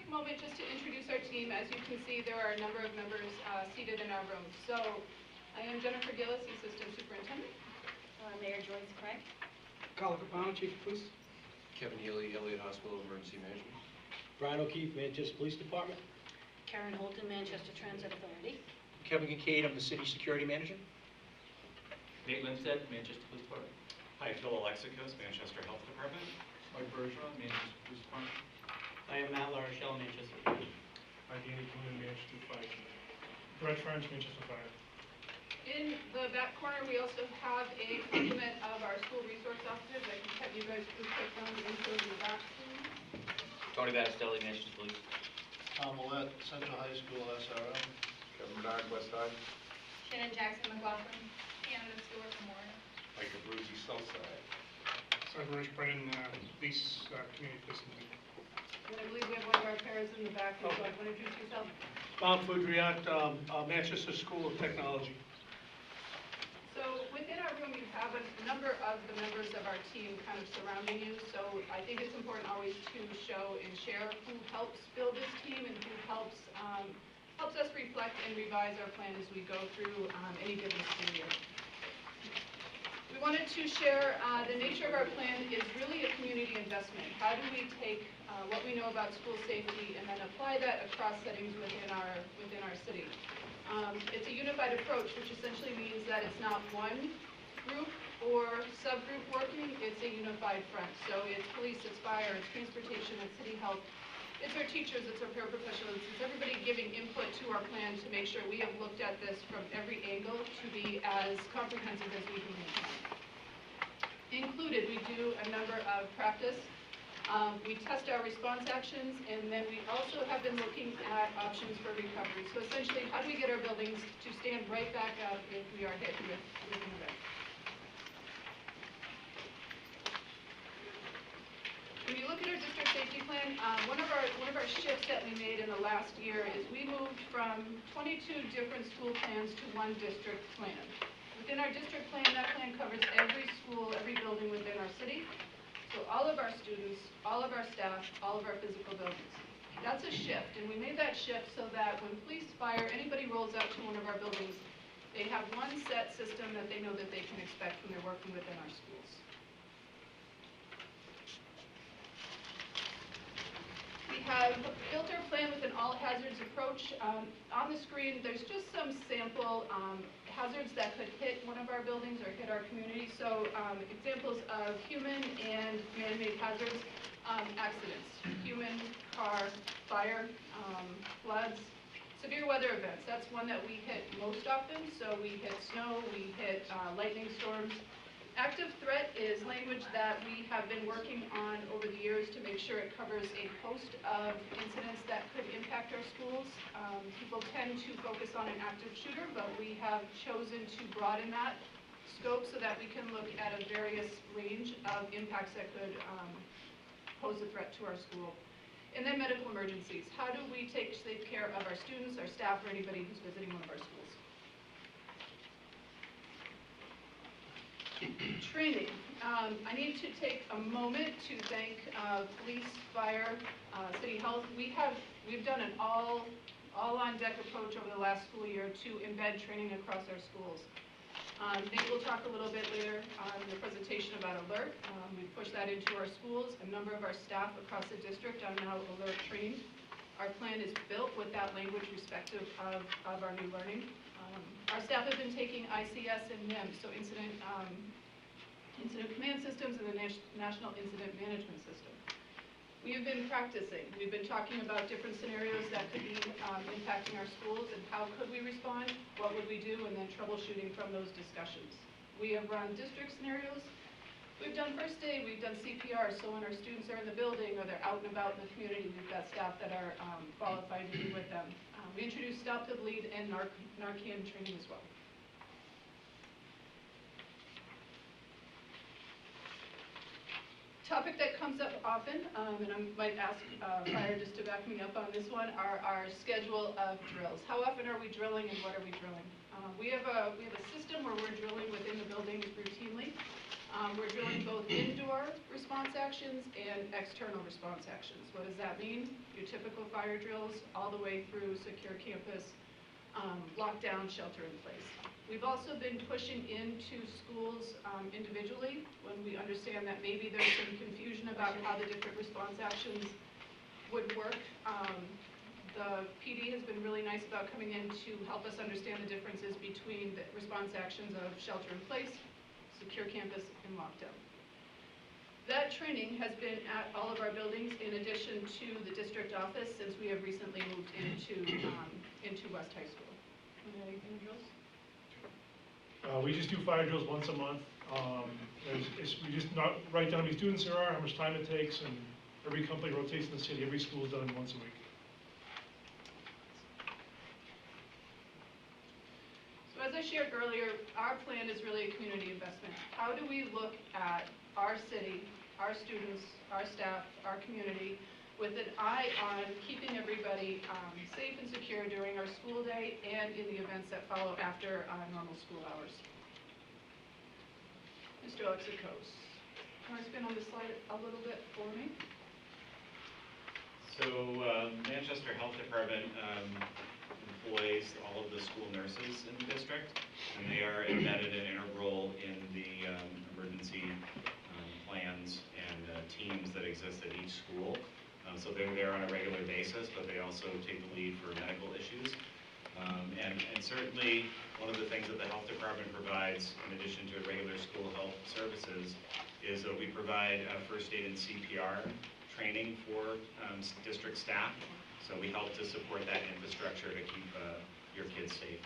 moment just to introduce our team. As you can see, there are a number of members seated in our room. So I am Jennifer Gillis, the Assistant Superintendent. Mayor Joyce Craig. Carl Capano, Chief of Police. Kevin Healy, Elliott Hospital Emergency Management. Brian O'Keefe, Manchester Police Department. Karen Holton, Manchester Transit Authority. Kevin Kincaid, I'm the City Security Manager. Nate Lindstedt, Manchester Police Department. Hi, Phil Alexikos, Manchester Health Department. Mike Bergeron, Manchester Police Department. I am Matt LaRochelle, Manchester Police. Hi, Danny Kuhn, Manchester Fire. Brett French, Manchester Fire. In the back corner, we also have a complement of our school resource officers. I can have you guys please take down the info in the back. Tony Battistelli, Manchester Police. Tom Millette, Central High School SRO. Kevin Bernard, West Side. Shannon Jackson McLaughlin. Canada Stewart Memorial. Mike Abruzzi, Southside. Sergeant Rich Brennan, Police, Community Policing. And I believe we have one of our pairs in the back who's going to introduce yourself. Bob Foudriat, Manchester School of Technology. So within our room, you have a number of the members of our team kind of surrounding you. So I think it's important always to show and share who helps build this team and who helps us reflect and revise our plan as we go through any given school year. We wanted to share the nature of our plan is really a community investment. How do we take what we know about school safety and then apply that across settings within our city? It's a unified approach, which essentially means that it's not one group or subgroup working, it's a unified front. So it's police, it's fire, it's transportation, it's city health, it's our teachers, it's our paraprofessionals, it's everybody giving input to our plan to make sure we have looked at this from every angle to be as comprehensive as we can. Included, we do a number of practice. We test our response actions, and then we also have been looking at options for recovery. So essentially, how do we get our buildings to stand right back up if we are hit with an event? When you look at our district safety plan, one of our shifts that we made in the last year is we moved from 22 different school plans to one district plan. Within our district plan, that plan covers every school, every building within our city. So all of our students, all of our staff, all of our physical buildings. That's a shift, and we made that shift so that when police, fire, anybody rolls out to one of our buildings, they have one set system that they know that they can expect when they're working within our schools. We have built our plan with an all hazards approach. On the screen, there's just some sample hazards that could hit one of our buildings or hit our community. So examples of human and man-made hazards, accidents, human, car, fire, floods, severe weather events. That's one that we hit most often. So we hit snow, we hit lightning storms. Active threat is language that we have been working on over the years to make sure it covers a host of incidents that could impact our schools. People tend to focus on an active shooter, but we have chosen to broaden that scope so that we can look at a various range of impacts that could pose a threat to our school. And then medical emergencies. How do we take safe care of our students, our staff, or anybody who's visiting one of our schools? Training. I need to take a moment to thank police, fire, city health. We've done an all-on-deck approach over the last school year to embed training across our schools. Nate will talk a little bit later in the presentation about alert. We've pushed that into our schools. A number of our staff across the district are now alert trained. Our plan is built with that language respective of our new learning. Our staff have been taking ICS and NIM, so Incident Command Systems and the National Incident Management System. We have been practicing. We've been talking about different scenarios that could be impacting our schools and how could we respond, what would we do, and then troubleshooting from those discussions. We have run district scenarios. We've done first aid, we've done CPR, so when our students are in the building or they're out and about in the community, we've got staff that are qualified to be with them. We introduced Stop the Bleed and Narcan training as well. Topic that comes up often, and I might ask Fire just to back me up on this one, are our schedule of drills. How often are we drilling and what are we drilling? We have a system where we're drilling within the buildings routinely. We're drilling both indoor response actions and external response actions. What does that mean? Your typical fire drills all the way through secure campus, lockdown, shelter in place. We've also been pushing into schools individually when we understand that maybe there's some confusion about how the different response actions would work. The PD has been really nice about coming in to help us understand the differences between the response actions of shelter in place, secure campus, and lockdown. That training has been at all of our buildings in addition to the district office since we have recently moved into West High School. Anything else? We just do fire drills once a month. We just not write down how many students there are, how much time it takes, and every company rotates in the city. Every school is done once a week. So as I shared earlier, our plan is really a community investment. How do we look at our city, our students, our staff, our community, with an eye on keeping everybody safe and secure during our school day and in the events that follow after normal school hours? Mr. Alexakos, can I spin on the slide a little bit for me? So Manchester Health Department employs all of the school nurses in the district, and they are embedded and integral in the emergency plans and teams that exist at each school. So they're there on a regular basis, but they also take the lead for medical issues. And certainly, one of the things that the health department provides, in addition to regular school health services, is that we provide first aid and CPR training for district staff. So we help to support that infrastructure to keep your kids safe.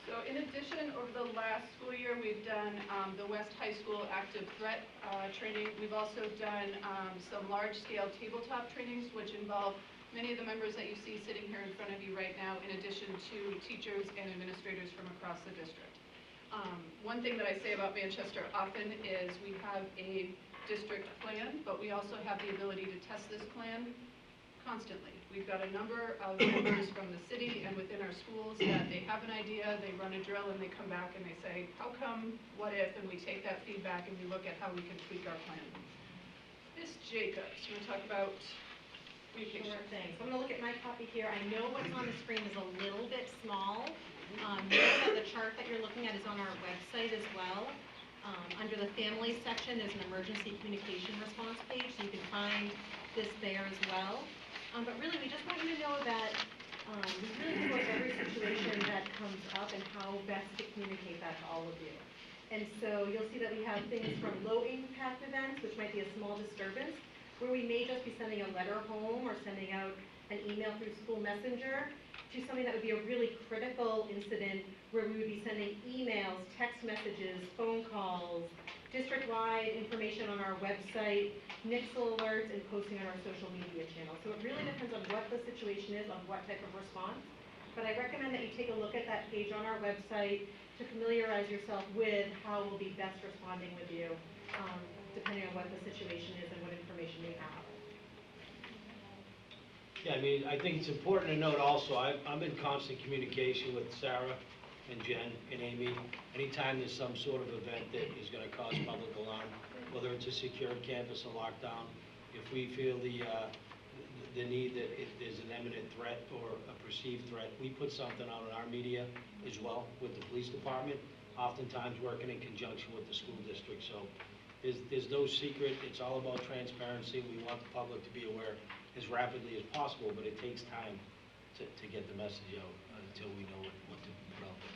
So in addition, over the last school year, we've done the West High School active threat training. We've also done some large-scale tabletop trainings, which involve many of the members that you see sitting here in front of you right now, in addition to teachers and administrators from across the district. One thing that I say about Manchester often is we have a district plan, but we also have the ability to test this plan constantly. We've got a number of members from the city and within our schools that they have an idea, they run a drill, and they come back and they say, how come, what if, and we take that feedback and we look at how we can tweak our plan. Ms. Jacobs, you want to talk about communication? Sure thing. So I'm going to look at my copy here. I know what's on the screen is a little bit small. Note that the chart that you're looking at is on our website as well. Under the family section, there's an emergency communication response page, so you can find this there as well. But really, we just want you to know that we really look at every situation that comes up and how best to communicate that to all of you. And so you'll see that we have things from low impact events, which might be a small disturbance, where we may just be sending a letter home or sending out an email through school messenger, to something that would be a really critical incident where we would be sending emails, text messages, phone calls, district-wide information on our website, NIXL alerts, and posting on our social media channels. So it really depends on what the situation is, on what type of response. But I recommend that you take a look at that page on our website to familiarize yourself with how we'll be best responding with you, depending on what the situation is and what information you have. Yeah, I mean, I think it's important to note also, I'm in constant communication with Sarah and Jen and Amy. Anytime there's some sort of event that is going to cause public alarm, whether it's a secure campus or lockdown, if we feel the need that if there's an imminent threat or a perceived threat, we put something out in our media as well with the police department, oftentimes working in conjunction with the school district. So there's no secret. It's all about transparency. We want the public to be aware as rapidly as possible, but it takes time to get the message out until we know what to put out there.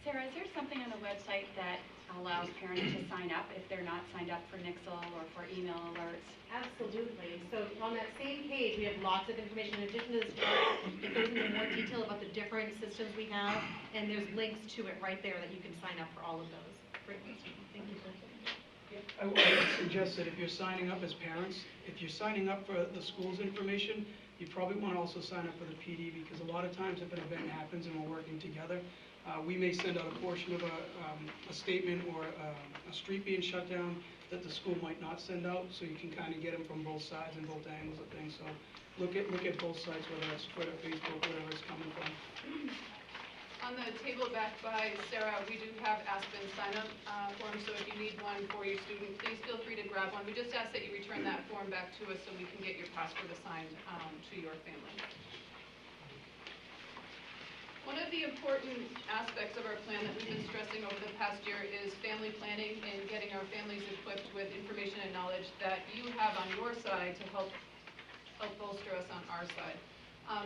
Sarah, is there something on the website that allows parents to sign up if they're not signed up for NIXL or for email alerts? Absolutely. So on that same page, we have lots of information. In addition to this chart, it goes into more detail about the different systems we have, and there's links to it right there that you can sign up for all of those. Great question. Thank you. I would suggest that if you're signing up as parents, if you're signing up for the school's information, you probably want to also sign up for the PD, because a lot of times if an event happens and we're working together, we may send out a portion of a statement or a street being shut down that the school might not send out, so you can kind of get them from both sides and both angles of things. So look at both sides, whether it's Twitter, Facebook, whatever it's coming from. On on the table back by Sarah, we do have Aspen sign-up forms, so if you need one for your student, please feel free to grab one. We just ask that you return that form back to us so we can get your password assigned to your family. One of the important aspects of our plan that we've been stressing over the past year is family planning and getting our families equipped with information and knowledge that you have on your side to help bolster us on our side.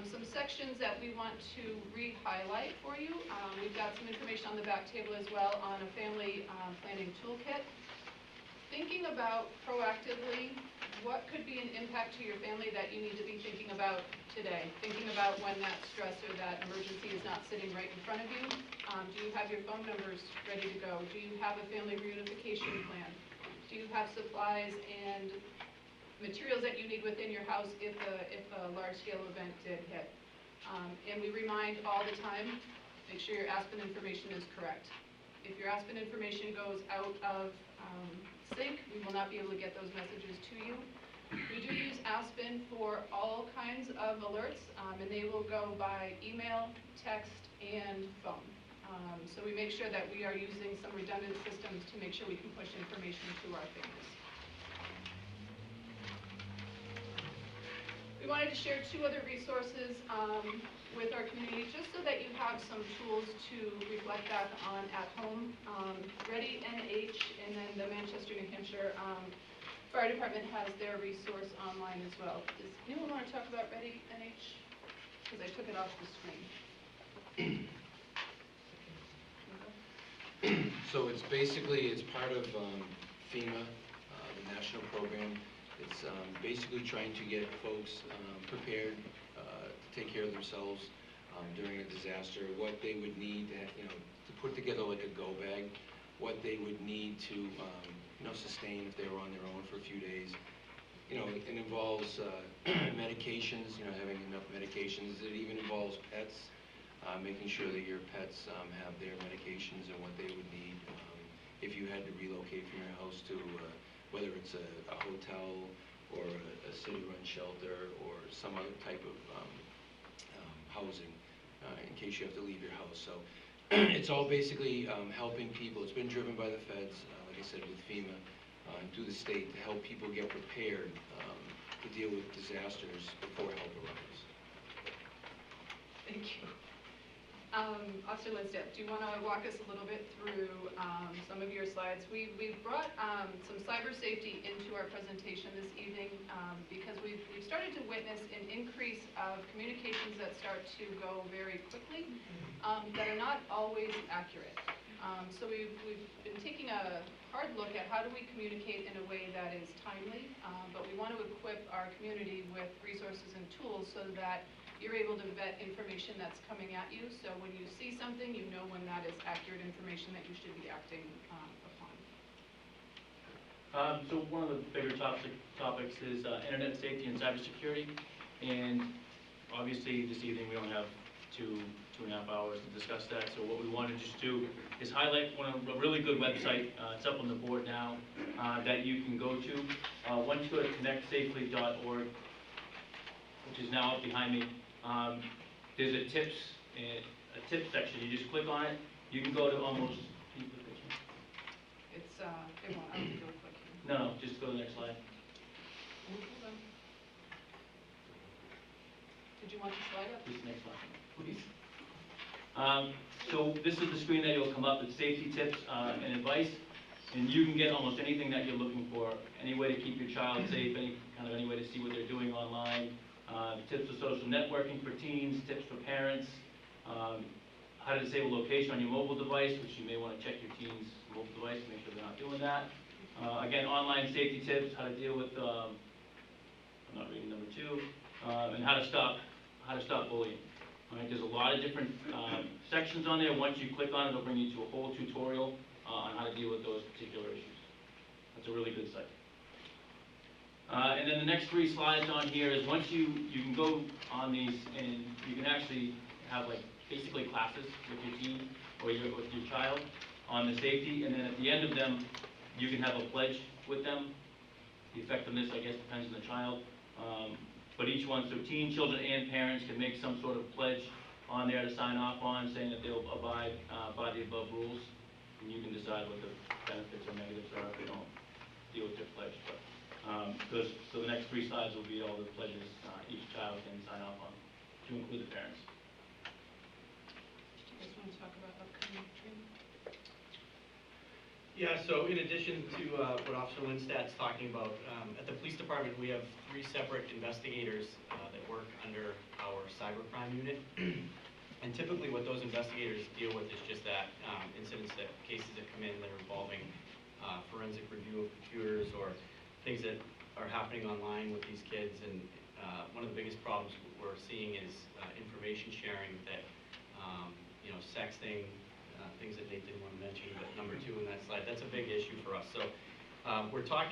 Some sections that we want to re-highlight for you. We've got some information on the back table as well on a family planning toolkit. Thinking about proactively what could be an impact to your family that you need to be thinking about today. Thinking about when that stress or that emergency is not sitting right in front of you. Do you have your phone numbers ready to go? Do you have a family reunification plan? Do you have supplies and materials that you need within your house if a large-scale event did hit? And we remind all the time, make sure your Aspen information is correct. If your Aspen information goes out of sync, we will not be able to get those messages to you. We do use Aspen for all kinds of alerts, and they will go by email, text, and phone. So we make sure that we are using some redundant systems to make sure we can push information to our families. We wanted to share two other resources with our community, just so that you have some tools to reflect back on at home. Ready NH and then the Manchester, New Hampshire Fire Department has their resource online as well. Does anyone want to talk about Ready NH? Because I took it off the screen. So it's basically, it's part of FEMA, the national program. It's basically trying to get folks prepared to take care of themselves during a disaster, what they would need to, to put together like a go bag, what they would need to, sustain if they were on their own for a few days. It involves medications, having enough medications. It even involves pets, making sure that your pets have their medications and what they would need if you had to relocate from your house to whether it's a hotel or a city-run shelter or some other type of housing in case you have to leave your house. So it's all basically helping people. It's been driven by the feds, like I said, with FEMA and through the state to help people get prepared to deal with disasters before help arrives. Thank you. Officer Linsdale, do you want to walk us a little bit through some of your slides? We've brought some cyber safety into our presentation this evening because we've started to witness an increase of communications that start to go very quickly that are not always accurate. So we've been taking a hard look at how do we communicate in a way that is timely, but we want to equip our community with resources and tools so that you're able to vet information that's coming at you. So when you see something, you know when that is accurate information that you should be acting upon. So one of the bigger topics is internet safety and cybersecurity. And obviously this evening we don't have two and a half hours to discuss that. So what we want to just do is highlight a really good website. It's up on the board now that you can go to. One to connectsafely.org, which is now up behind me. There's a tips section. You just click on it. You can go to almost. Can you put the picture? It's it won't. I have to go quick here. No, just go to the next slide. Hold on. Did you want the slide up? This next slide, please. So this is the screen that will come up. It's safety tips and advice, and you can get almost anything that you're looking for. Any way to keep your child safe, any way to see what they're doing online. Tips for social networking for teens, tips for parents, how to disable location on your mobile device, which you may want to check your teen's mobile device to make sure they're not doing that. Again, online safety tips, how to deal with, I'm not reading number 2, and how to stop bullying. All right, there's a lot of different sections on there. Once you click on it, it'll bring you to a whole tutorial on how to deal with those particular issues. That's a really good site. And then the next 3 slides on here is once you can go on these and you can actually have basically classes with your teen or with your child on the safety, and then at the end of them you can have a pledge with them. The effectiveness, I guess, depends on the child. But each one, so teen, children, and parents can make some sort of pledge on there to sign off on, saying that they'll abide by the above rules. And you can decide what the benefits or negatives are if they don't deal with their pledge. But so the next 3 slides will be all the pledges each child can sign off on, to include the parents. Do you guys want to talk about upcoming training? Yeah, so in addition to what Officer Lindstadt's talking about, at the police department, we have 3 separate investigators that work under our cybercrime unit. And typically what those investigators deal with is just that, incidents, that cases that come in that are involving forensic review of computers or things that are happening online with these kids. And one of the biggest problems we're seeing is information sharing that, sexting, things that Nate didn't want to mention, but number 2 in that slide, that's a big issue for us. So we're part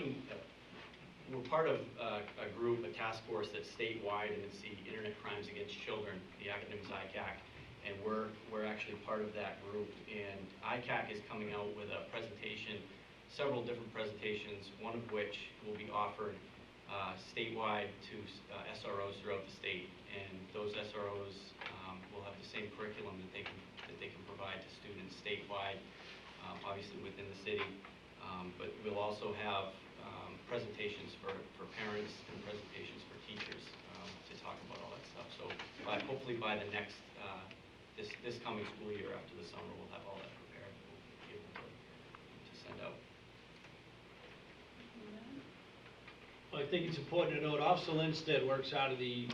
of a group, a task force that's statewide, and it's the Internet Crimes Against Children, the acronym is ICAC, and we're actually part of that group. And ICAC is coming out with a presentation, several different presentations, one of which will be offered statewide to SROs throughout the state. And those SROs will have the same curriculum that they can provide to students statewide, obviously within the city. But we'll also have presentations for parents and presentations for teachers to talk about all that stuff. So hopefully by the next, this coming school year after the summer, we'll have all that prepared and we'll be able to send out. Well, I think it's important to note, Officer Lindstedt works out of the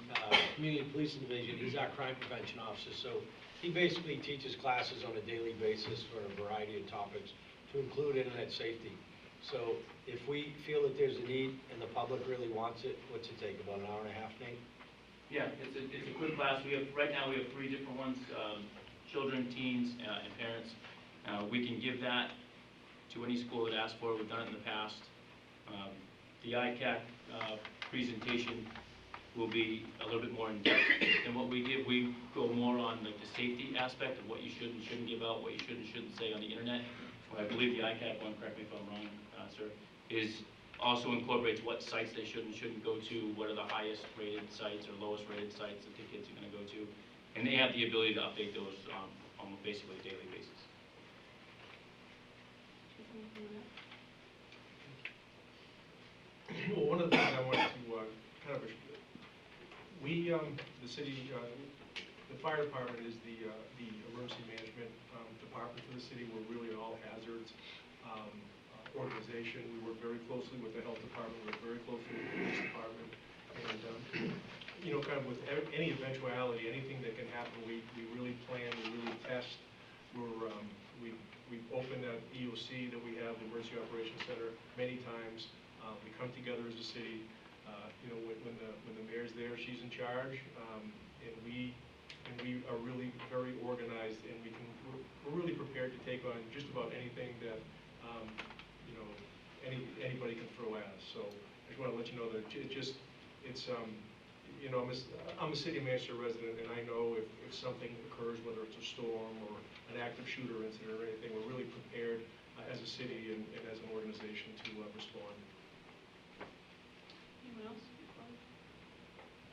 Community Policing Division. He's our crime prevention officer, so he basically teaches classes on a daily basis for a variety of topics, to include internet safety. So if we feel that there's a need and the public really wants it, what's it take, about an hour and a half, Nate? Yeah, it's a quick class. Right now we have 3 different ones, children, teens, and parents. We can give that to any school that asks for it. We've done it in the past. The ICAC presentation will be a little bit more in depth than what we give. We go more on like the safety aspect of what you should and shouldn't give out, what you should and shouldn't say on the internet. I believe the ICAC one, correct me if I'm wrong, sir, also incorporates what sites they should and shouldn't go to, what are the highest rated sites or lowest rated sites that the kids are going to go to. And they have the ability to update those on basically a daily basis. Well, one of the things I wanted to kind of, the city, the fire department is the emergency management department for the city. We're really an all hazards organization. We work very closely with the health department, we work very closely with the police department, and kind of with any eventuality, anything that can happen, we really plan, we really test. We've opened that EOC that we have, the Emergency Operations Center, many times. We come together as a city. When the mayor's there, she's in charge, and we are really very organized, and we're really prepared to take on just about anything that anybody can throw at us. So I just want to let you know that I'm a city of Manchester resident, and I know if something occurs, whether it's a storm or an active shooter incident or anything, we're really prepared as a city and as an organization to respond. Anyone else?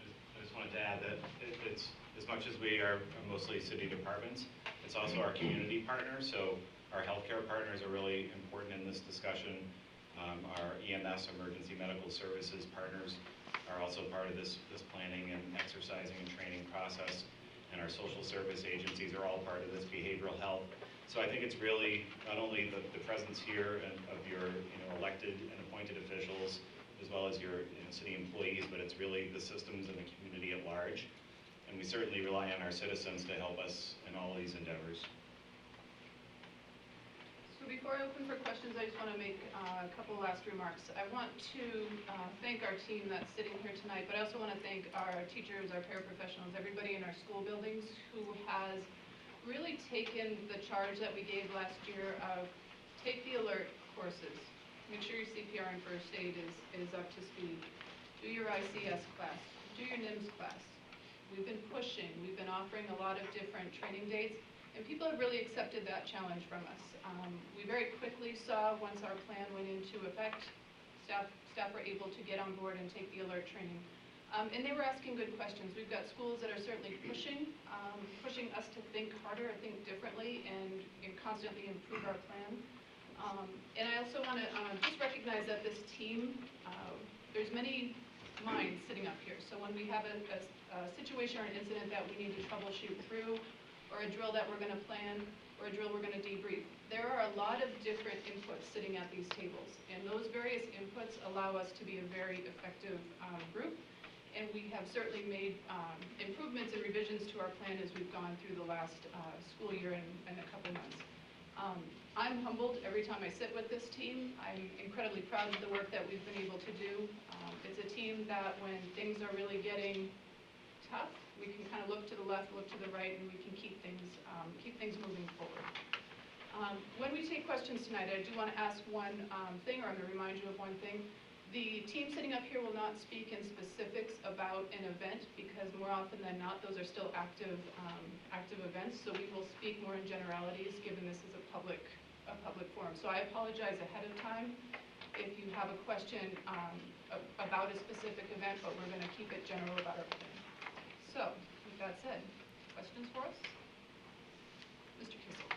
I just wanted to add that it's, as much as we are mostly city departments, it's also our community partners. So our healthcare partners are really important in this discussion. Our EMS, emergency medical services partners, are also part of this planning and exercising and training process. And our social service agencies are all part of this behavioral health. So I think it's really not only the presence here of your elected and appointed officials, as well as your city employees, but it's really the systems and the community at large. And we certainly rely on our citizens to help us in all these endeavors. So before I open for questions, I just want to make a couple last remarks. I want to thank our team that's sitting here tonight, but I also want to thank our teachers, our paraprofessionals, everybody in our school buildings who has really taken the charge that we gave last year of take the alert courses. Make sure your CPR and first aid is up to speed. Do your ICS class. Do your NIMS class. We've been pushing. We've been offering a lot of different training dates, and people have really accepted that challenge from us. We very quickly saw, once our plan went into effect, staff were able to get on board and take the alert training. And they were asking good questions. We've got schools that are certainly pushing us to think harder, think differently, and constantly improve our plan. And I also want to just recognize that this team, there's many minds sitting up here. So when we have a situation or an incident that we need to troubleshoot through, or a drill that we're going to plan, or a drill we're going to debrief, there are a lot of different inputs sitting at these tables. And those various inputs allow us to be a very effective group. And we have certainly made improvements and revisions to our plan as we've gone through the last school year and a couple months. I'm humbled every time I sit with this team. I'm incredibly proud of the work that we've been able to do. It's a team that when things are really getting tough, we can kind of look to the left, look to the right, and we can keep things moving forward. When we take questions tonight, I do want to ask one thing, or I'm going to remind you of one thing. The team sitting up here will not speak in specifics about an event, because more often than not, those are still active events. So we will speak more in generalities, given this is a public forum. So I apologize ahead of time if you have a question about a specific event, but we're going to keep it general about our plan. So, with that said, questions for us? Mr. Kissel.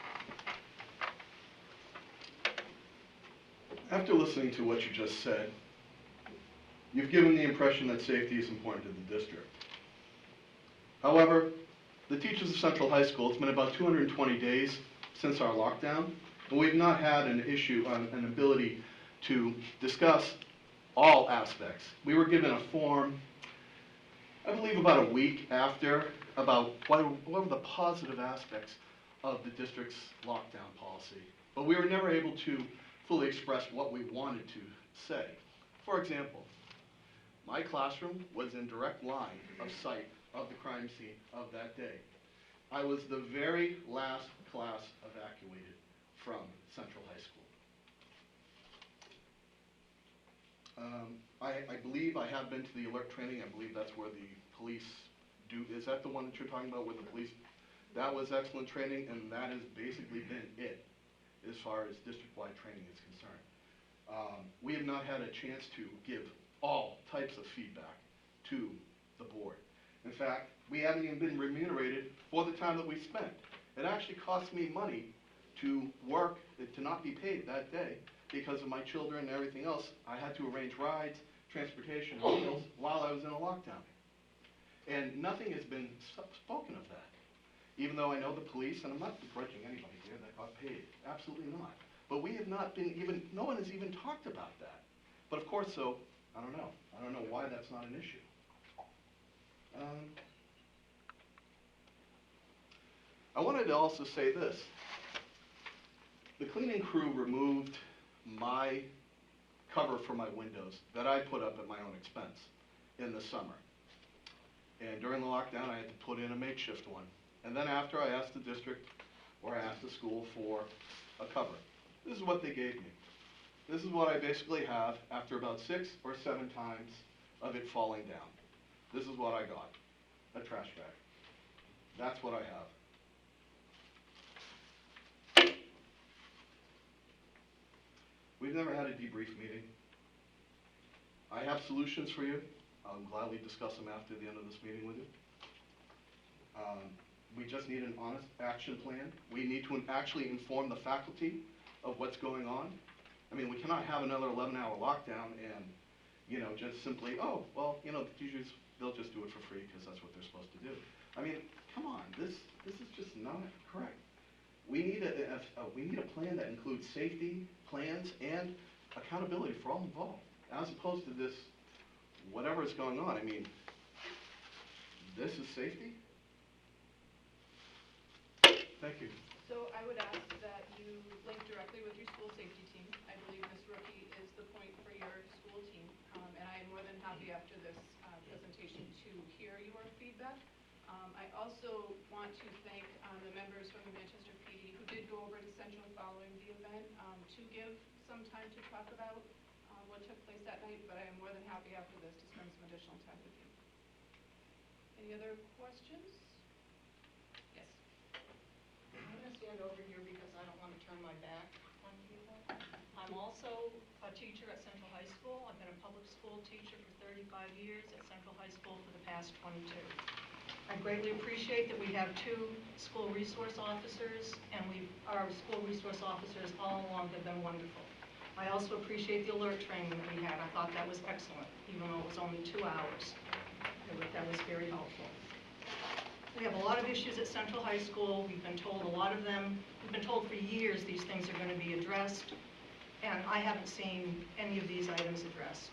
After listening to what you just said, you've given the impression that safety is important to the district. However, the teachers of Central High School, it's been about 220 days since our lockdown, and we've not had an ability to discuss all aspects. We were given a form, I believe about a week after, about what were the positive aspects of the district's lockdown policy. But we were never able to fully express what we wanted to say. For example, my classroom was in direct line of sight of the crime scene of that day. I was the very last class evacuated from Central High School. I believe I have been to the alert training. I believe that's where the police do. Is that the one that you're talking about with the police? That was excellent training, and that has basically been it as far as district-wide training is concerned. We have not had a chance to give all types of feedback to the board. In fact, we haven't even been remunerated for the time that we spent. It actually cost me money to work, to not be paid that day because of my children and everything else. I had to arrange rides, transportation, meals while I was in a lockdown. And nothing has been spoken of that. Even though I know the police, and I'm not begrudging anybody here that got paid, absolutely not. But we have not been even, no one has even talked about that. But of course, so, I don't know. I don't know why that's not an issue. I wanted to also say this. The cleaning crew removed my cover for my windows that I put up at my own expense in the summer. And during the lockdown, I had to put in a makeshift one. And then after, I asked the district, or I asked the school for a cover. This is what they gave me. This is what I basically have after about 6 or 7 times of it falling down. This is what I got, a trash bag. That's what I have. We've never had a debrief meeting. I have solutions for you. I'll gladly discuss them after the end of this meeting with you. We just need an honest action plan. We need to actually inform the faculty of what's going on. I mean, we cannot have another 11-hour lockdown and, just simply, oh, well, the teachers, they'll just do it for free because that's what they're supposed to do. I mean, come on, this is just not correct. We need a plan that includes safety plans and accountability for all involved, as opposed to this, whatever is going on. I mean, this is safety? Thank you. So I would ask that you link directly with your school safety team. I believe Ms. Rookie is the point for your school team. And I am more than happy after this presentation to hear your feedback. I also want to thank the members from the Manchester PD who did go over to Central following the event to give some time to talk about what took place that night, but I am more than happy after this to spend some additional time with you. Any other questions? Yes. I'm going to stand over here because I don't want to turn my back on people. I'm also a teacher at Central High School. I've been a public school teacher for 35 years at Central High School for the past 22. I greatly appreciate that we have 2 school resource officers, and our school resource officers all along have been wonderful. I also appreciate the alert training that we had. I thought that was excellent, even though it was only 2 hours. That was very helpful. We have a lot of issues at Central High School. We've been told we've been told for years these things are going to be addressed, and I haven't seen any of these items addressed.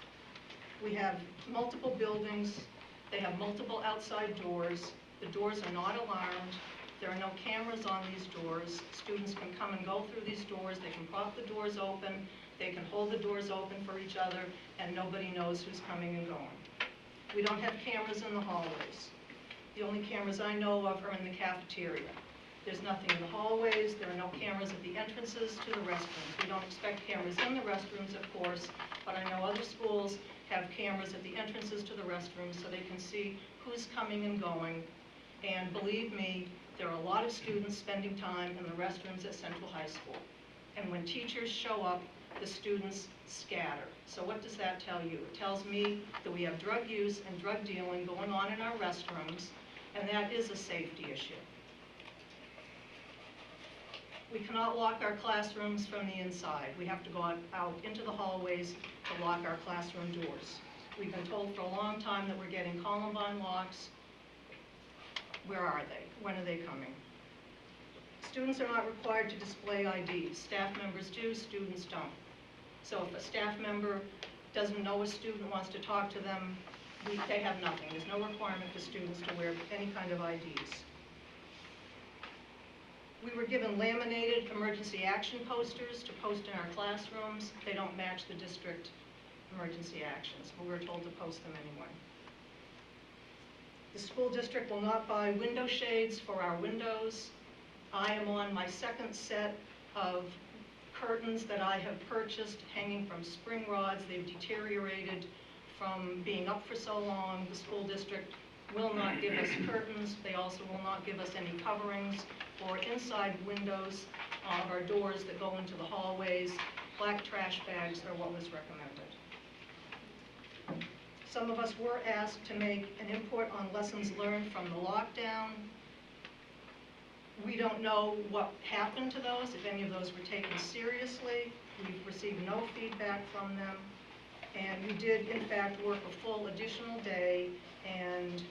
We have multiple buildings. They have multiple outside doors. The doors are not alarmed. There are no cameras on these doors. Students can come and go through these doors. They can prop the doors open. They can hold the doors open for each other, and nobody knows who's coming and going. We don't have cameras in the hallways. The only cameras I know of are in the cafeteria. There's nothing in the hallways. There are no cameras at the entrances to the restrooms. We don't expect cameras in the restrooms, of course, but I know other schools have cameras at the entrances to the restrooms so they can see who's coming and going. And believe me, there are a lot of students spending time in the restrooms at Central High School. And when teachers show up, the students scatter. So what does that tell you? It tells me that we have drug use and drug dealing going on in our restrooms, and that is a safety issue. We cannot lock our classrooms from the inside. We have to go out into the hallways to lock our classroom doors. We've been told for a long time that we're getting Columbine locks. Where are they? When are they coming? Students are not required to display IDs. Staff members do, students don't. So if a staff member doesn't know a student, wants to talk to them, they have nothing. There's no requirement for students to wear any kind of IDs. We were given laminated emergency action posters to post in our classrooms. They don't match the district emergency actions, but we were told to post them anyway. The school district will not buy window shades for our windows. I am on my 2nd set of curtains that I have purchased hanging from spring rods. They've deteriorated from being up for so long. The school district will not give us curtains. They also will not give us any coverings or inside windows of our doors that go into the hallways. Black trash bags are what was recommended. Some of us were asked to make an input on lessons learned from the lockdown. We don't know what happened to those, if any of those were taken seriously. We've received no feedback from them. And we did, in fact, work a full additional day and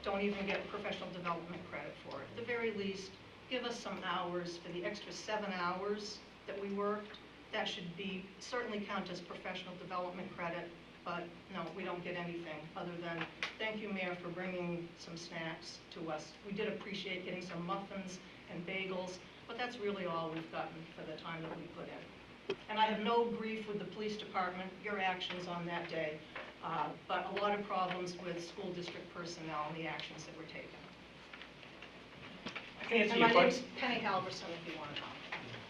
don't even get professional development credit for it. At the very least, give us some hours for the extra 7 hours that we worked. That should be certainly count as professional development credit, but no, we don't get anything other than thank you, Mayor, for bringing some snacks to us. We did appreciate getting some muffins and bagels, but that's really all we've gotten for the time that we put in. And I have no grief with the police department, your actions on that day, but a lot of problems with school district personnel and the actions that were taken. I can answer And your my question. name's Penny Halverson, if you want to know.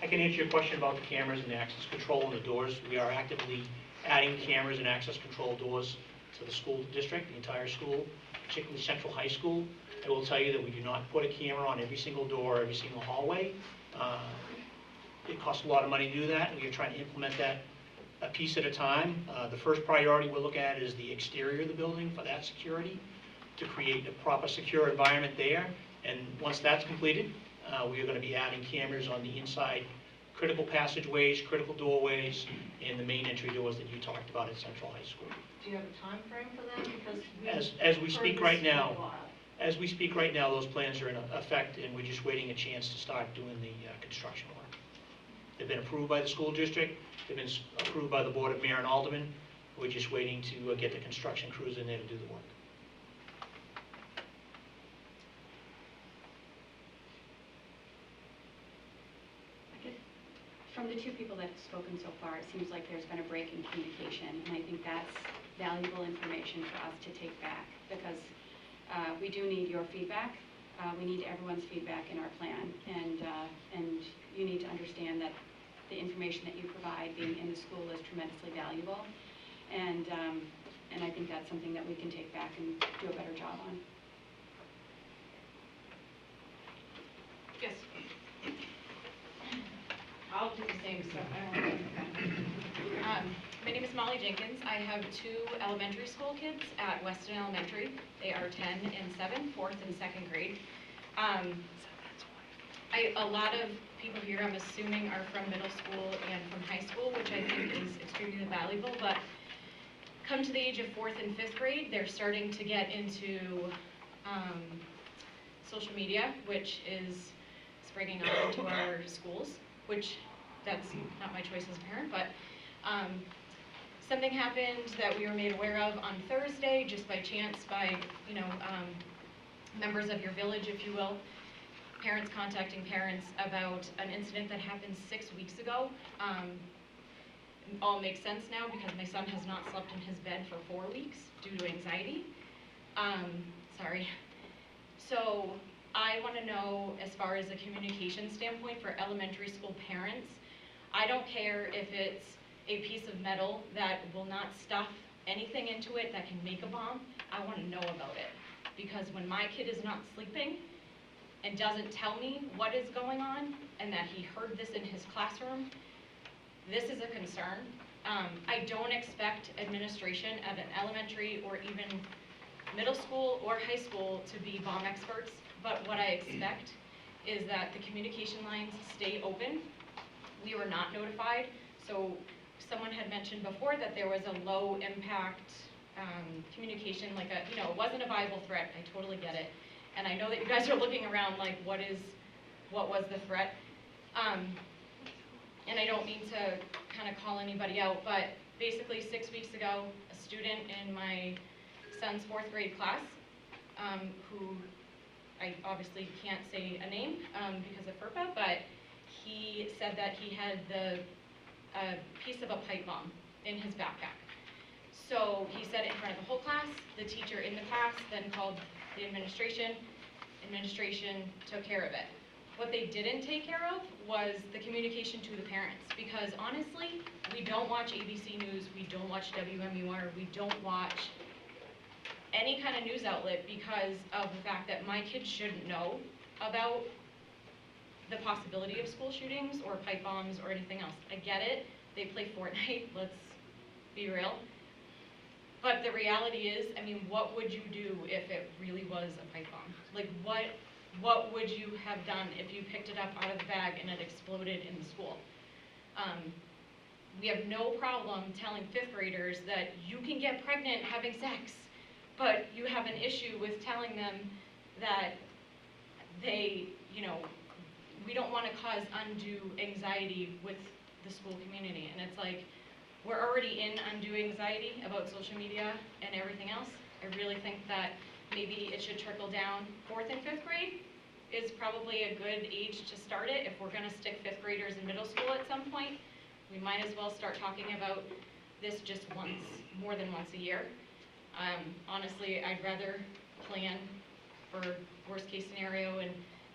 I can answer your question about the cameras and the access control on the doors. We are actively adding cameras and access control doors to the school district, the entire school, particularly Central High School. I will tell you that we do not put a camera on every single door, every single hallway. It costs a lot of money to do that, and we are trying to implement that a piece at a time. The first priority we're looking at is the exterior of the building for that security, to create a proper secure environment there. And once that's completed, we are going to be adding cameras on the inside critical passageways, critical doorways, and the main entry doors that you talked about at Central High School. Do you have a time frame for that? Because As we speak right now, those plans are in effect, and we're just waiting a chance to start doing the construction work. They've been approved by the school district. They've been approved by the Board of Mayor and Aldermen. We're just waiting to get the construction crews in there to do the work. From the 2 people that have spoken so far, it seems like there's been a break in communication, and I think that's valuable information for us to take back, because we do need your feedback. We need everyone's feedback in our plan, and you need to understand that the information that you provide being in the school is tremendously valuable, and I think that's something that we can take back and do a better job on. Yes. I'll do the same stuff. My name is Molly Jenkins. I have two elementary school kids at Weston Elementary. They are 10 and 7, 4th and 2nd grade. A lot of people here, I'm assuming, are from middle school and from high school, which I think is extremely valuable, but come to the age of 4th and 5th grade, they're starting to get into social media, which is springing up into our schools, which that's not my choice as a parent, but something happened that we were made aware of on Thursday, just by chance, by, members of your village, if you will. Parents contacting parents about an incident that happened 6 weeks ago. It all makes sense now because my son has not slept in his bed for 4 weeks due to anxiety. Sorry. So I want to know, as far as a communication standpoint for elementary school parents, I don't care if it's a piece of metal that will not stuff anything into it that can make a bomb. I want to know about it, because when my kid is not sleeping and doesn't tell me what is going on and that he heard this in his classroom, this is a concern. I don't expect administration at an elementary or even middle school or high school to be bomb experts, but what I expect is that the communication lines stay open. We were not notified, so someone had mentioned before that there was a low impact communication, like it wasn't a viable threat. I totally get it. And I know that you guys are looking around like, what was the threat? And I don't mean to kind of call anybody out, but basically 6 weeks ago, a student in my son's 4th grade class, who I obviously can't say a name because of FERPA, but he said that he had a piece of a pipe bomb in his backpack. So he said it in front of the whole class. The teacher in the class then called the administration. Administration took care of it. What they didn't take care of was the communication to the parents, because honestly, we don't watch ABC News, we don't watch WMUR, we don't watch any kind of news outlet because of the fact that my kids shouldn't know about the possibility of school shootings or pipe bombs or anything else. I get it, they play Fortnite, let's be real. But the reality is, I mean, what would you do if it really was a pipe bomb? Like, what would you have done if you picked it up out of the bag and it exploded in the school? We have no problem telling 5th graders that you can get pregnant having sex, but you have an issue with telling them that they, we don't want to cause undue anxiety with the school community. And it's like, we're already in undue anxiety about social media and everything else. I really think that maybe it should trickle down. 4th and 5th grade is probably a good age to start it. If we're going to stick 5th graders in middle school at some point, we might as well start talking about this just once, more than once a year. Honestly, I'd rather plan for worst case scenario and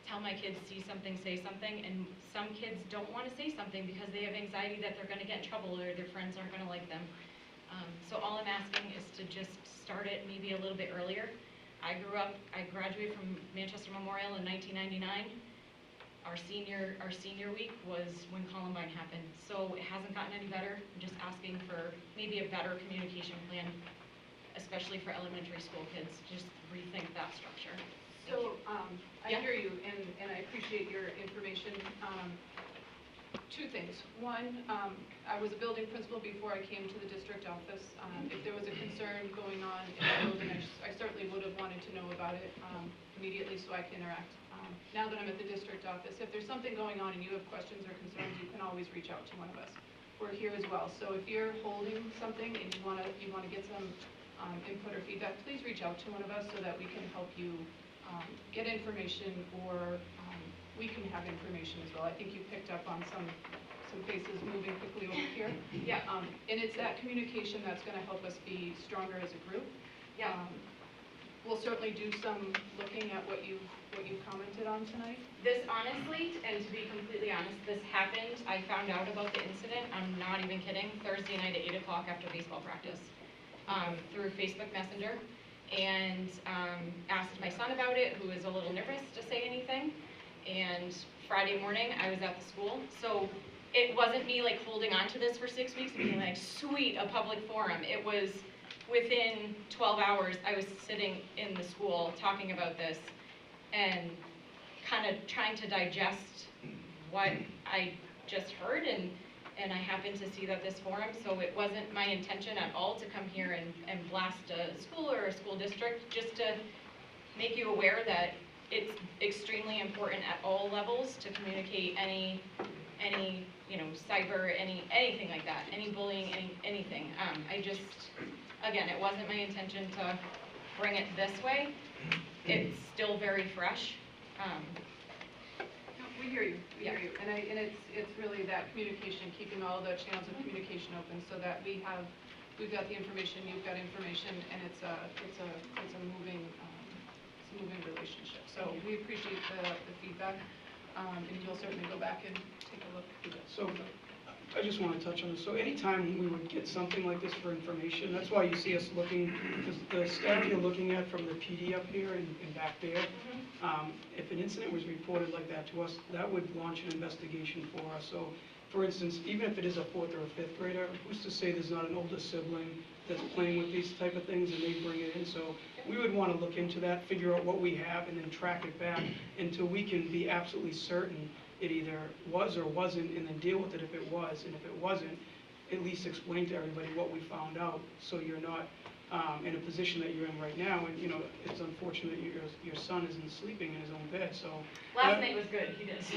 tell my kids, see something, say something, and some kids don't want to say something because they have anxiety that they're going to get in trouble or their friends aren't going to like them. So all I'm asking is to just start it maybe a little bit earlier. I graduated from Manchester Memorial in 1999. Our senior week was when Columbine happened. So it hasn't gotten any better. I'm just asking for maybe a better communication plan, especially for elementary school kids. Just rethink that structure. So, I hear you, and I appreciate your information. Two things. One, I was a building principal before I came to the district office. If there was a concern going on in the building, I certainly would have wanted to know about it immediately so I can interact. Now that I'm at the district office, if there's something going on and you have questions or concerns, you can always reach out to one of us. We're here as well. So if you're holding something and you want to get some input or feedback, please reach out to one of us so that we can help you get information, or we can have information as well. I think you picked up on some faces moving quickly over here. Yeah, and it's that communication that's going to help us be stronger as a group. Yeah. We'll certainly do some looking at what you've commented on tonight. This honestly, and to be completely honest, this happened, I found out about the incident, I'm not even kidding, Thursday night at 8 o'clock after baseball practice, through Facebook Messenger, and asked my son about it, who was a little nervous to say anything, and Friday morning, I was at the school, so it wasn't me like holding on to this for 6 weeks and being like, sweet, a public forum. It was within 12 hours, I was sitting in the school talking about this and kind of trying to digest what I just heard, and I happened to see that this forum, so it wasn't my intention at all to come here and blast a school or a school district, just to make you aware that it's extremely important at all levels to communicate any cyber, anything like that, any bullying, anything. I just, again, it wasn't my intention to bring it this way. It's still very fresh. We hear you, we hear you, and it's really that communication, keeping all the channels of communication open so that we've got the information, you've got information, and it's a moving relationship. So we appreciate the feedback, and we'll certainly go back and take a look. So I just want to touch on this. So anytime we would get something like this for information, that's why you see us looking, because the staff you're looking at from the PD up here and back there, if an incident was reported like that to us, that would launch an investigation for us. So for instance, even if it is a 4th or a 5th grader, who's to say there's not an older sibling that's playing with these type of things and they bring it in? So we would want to look into that, figure out what we have, and then track it back until we can be absolutely certain it either was or wasn't, and then deal with it if it was, and if it wasn't, at least explain to everybody what we found out, so you're not in a position that you're in right now. And it's unfortunate your son isn't sleeping in his own bed. So last night was good. He did. So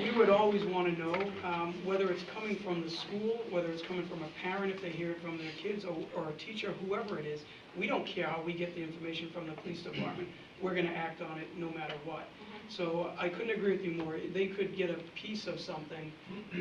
we would always want to know whether it's coming from the school, whether it's coming from a parent if they hear it from their kids, or a teacher, whoever it is. We don't care how we get the information from the police department. We're going to act on it no matter what. So I couldn't agree with you more. They could get a piece of something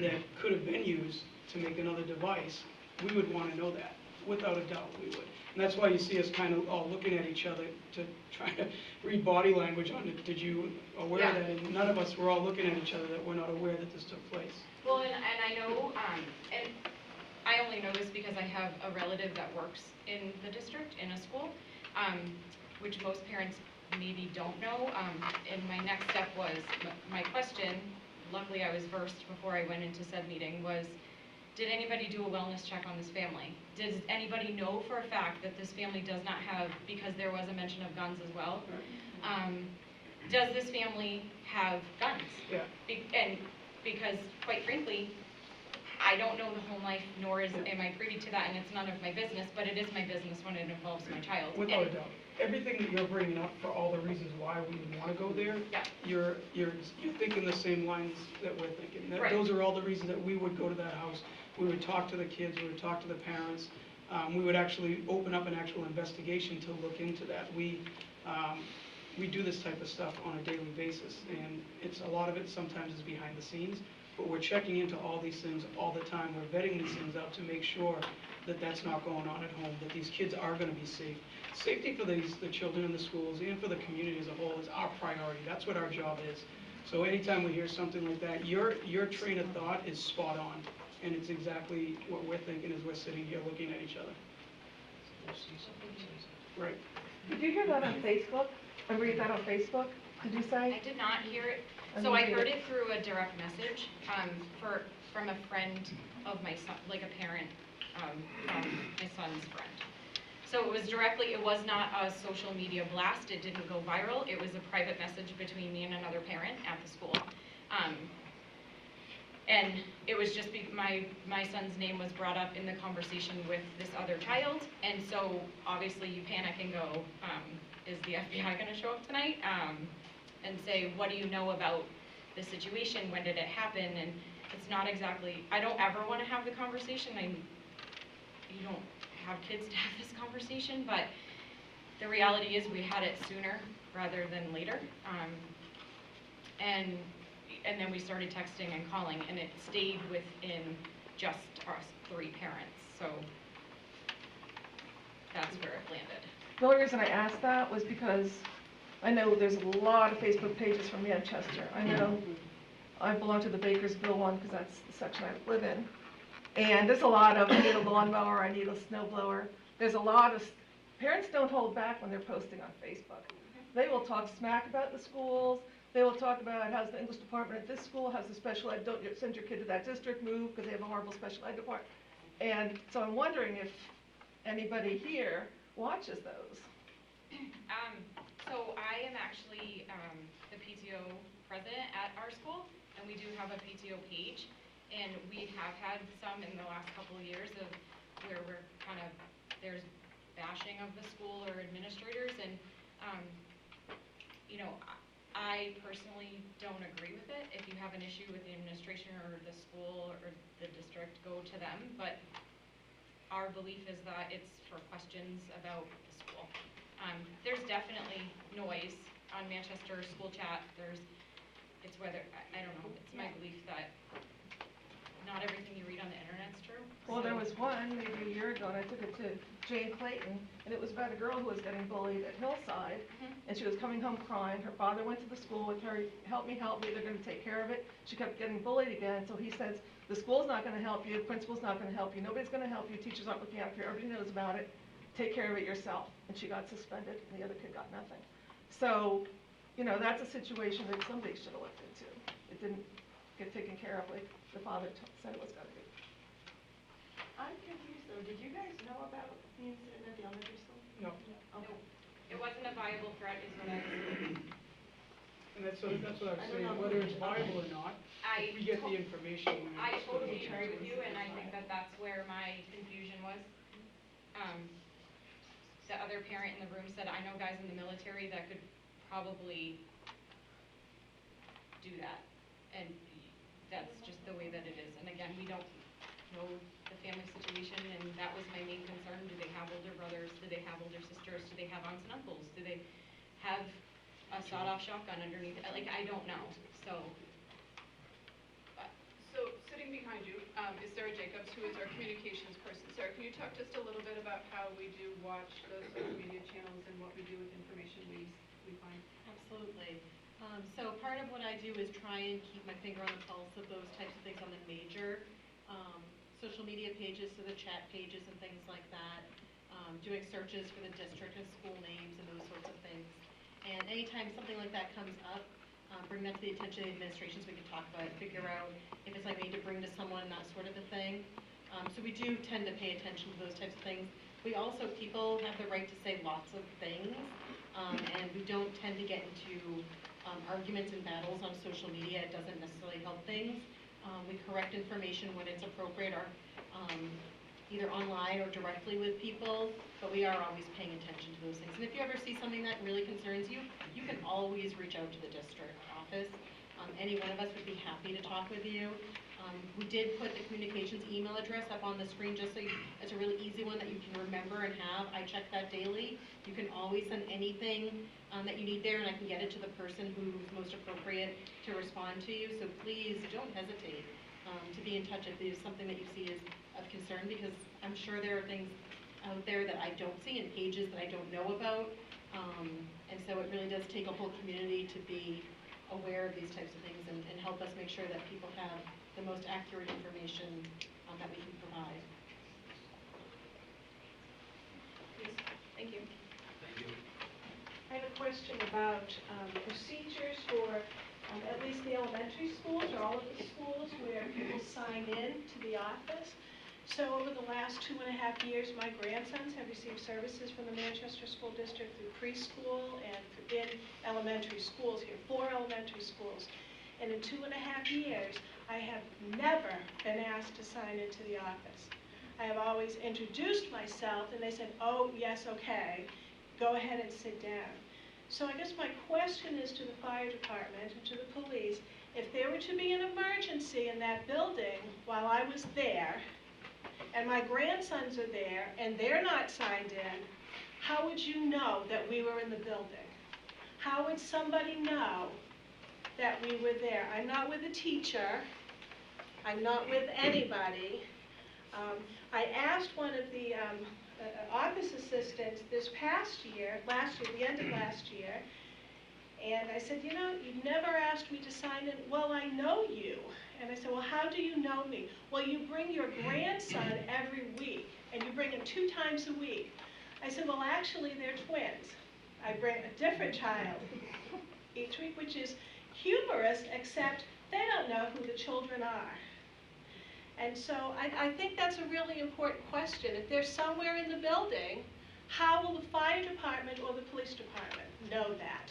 that could have been used to make another device. We would want to know that, without a doubt we would. And that's why you see us kind of all looking at each other to try to read body language on it. Did you aware of that? And none of us were all looking at each other that we're not aware that this took place. Well, and I know, and I only know this because I have a relative that works in the district, in a school, which most parents maybe don't know. And my next step was, my question, luckily I was versed before I went into said meeting, was, did anybody do a wellness check on this family? Does anybody know for a fact that this family does not have, because there was a mention of guns as well, does this family have guns? Yeah. And because, quite frankly, I don't know the home life, nor am I privy to that, and it's none of my business, but it is my business when it involves my child. Without a doubt. Everything that you're bringing up for all the reasons why we would want to go there, you're thinking the same lines that we're thinking. That, those are all the reasons that we would go to that house. We would talk to the kids, we would talk to the parents. We would actually open up an actual investigation to look into that. We do this type of stuff on a daily basis, and a lot of it sometimes is behind the scenes, but we're checking into all these things all the time. We're vetting these things out to make sure that that's not going on at home, that these kids are going to be safe. Safety for the children in the schools and for the community as a whole is our priority. That's what our job is. So anytime we hear something like that, your train of thought is spot on, and it's exactly what we're thinking as we're sitting here looking at each other. Right. Did you hear that on Facebook? Or read that on Facebook? Did you say? I did not hear it. So I heard it through a direct message from a friend of my son, like a parent from my son's friend. So it was directly, it was not a social media blast, it didn't go viral, it was a private message between me and another parent at the school. And it was just, my son's name was brought up in the conversation with this other child, and so obviously you panic and go, is the FBI gonna show up tonight? And say, what do you know about the situation, when did it happen? And it's not exactly, I don't ever wanna have the conversation, you don't have kids to have this conversation, but the reality is we had it sooner rather than later. And then we started texting and calling, and it stayed within just us 3 parents, so that's where it landed. The only reason I asked that was because I know there's a lot of Facebook pages from Manchester. I know I belong to the Bakersville one because that's the section I live in. And there's a lot of, I need a lawnmower, I need a snow blower. There's a lot of, parents don't hold back when they're posting on Facebook. They will talk smack about the schools. They will talk about how's the English department at this school, how's the special ed, don't send your kid to that district, move, because they have a horrible special ed department. And so I'm wondering if anybody here watches those. So I am actually the PTO president at our school, and we do have a PTO page. And we have had some in the last couple of years of where we're kind of, there's bashing of the school or administrators. And, you know, I personally don't agree with it. If you have an issue with the administration or the school or the district, go to them. But our belief is that it's for questions about the school. There's definitely noise on Manchester School Chat. It's whether, I don't know, it's my belief that not everything you read on the internet's true. Well, there was one maybe a year ago, and I took it to Jane Clayton, and it was about a girl who was getting bullied at Hillside, and she was coming home crying. Her father went to the school with her, help me, they're going to take care of it. She kept getting bullied again, so he says, the school's not going to help you, the principal's not going to help you, nobody's going to help you, teachers aren't looking out for you, everybody knows about it, take care of it yourself. And she got suspended, and the other kid got nothing. So, you know, that's a situation that somebody should have looked into. It didn't get taken care of like the father said it was going to be. I'm confused though, did you guys know about the incident at the elementary school? No. Okay. It wasn't a viable threat is what I was. And that's what I'm I don't saying, know. whether it's viable or not, if we get the information. when I it's- totally agree with you, and I think that that's where my confusion was. The other parent in the room said, I know guys in the military that could probably do that. And that's just the way that it is. And again, we don't know the family situation, and that was my main concern. Do they have older brothers? Do they have older sisters? Do they have aunts and uncles? Do they have a sawed-off shotgun underneath? Like, I don't know, so. So sitting behind you is Sarah Jacobs, who is our communications person. Sarah, can you talk just a little bit about how we do watch those social media channels and what we do with information we find? Absolutely. So part of what I do is try and keep my finger on the pulse of those types of things on the major social media pages, so the chat pages and things like that, doing searches for the district and school names and those sorts of things. And anytime something like that comes up, bring that to the attention of the administration so we can talk about it, figure out if it's like we need to bring to someone, that sort of a thing. So we do tend to pay attention to those types of things. We also, people have the right to say lots of things, and we don't tend to get into arguments and battles on social media. It doesn't necessarily help things. We correct information when it's appropriate, or either online or directly with people, but we are always paying attention to those things. And if you ever see something that really concerns you, you can always reach out to the district office. Any one of us would be happy to talk with you. We did put the communications email address up on the screen just so it's a really easy one that you can remember and have. I check that daily. You can always send anything that you need there, and I can get it to the person who's most appropriate to respond to you. So please don't hesitate to be in touch if there's something that you see is of concern, because I'm sure there are things out there that I don't see and pages that I don't know about. And so it really does take a whole community to be aware of these types of things and help us make sure that people have the most accurate information that we can provide. Thank you. Thank you. I have a question about procedures for at least the elementary schools or all of the schools where people sign in to the office. So over the last 2.5 years, my grandsons have received services from the Manchester School District through preschool and in elementary schools here, 4 elementary schools. And in 2.5 years, I have never been asked to sign into the office. I have always introduced myself, and they said, oh, yes, okay, go ahead and sit down. So I guess my question is to the fire department and to the police, if there were to be an emergency in that building while I was there, and my grandsons are there, and they're not signed in, how would you know that we were in the building? How would somebody know that we were there? I'm not with a teacher. I'm not with anybody. I asked one of the office assistants this past year, the end of last year, and I said, you know, you've never asked me to sign in. Well, I know you. And I said, well, how do you know me? Well, you bring your grandson every week, and you bring him 2 times a week. I said, well, actually, they're twins. I bring a different child each week, which is humorous, except they don't know who the children are. And so I think that's a really important question. If they're somewhere in the building, how will the fire department or the police department know that?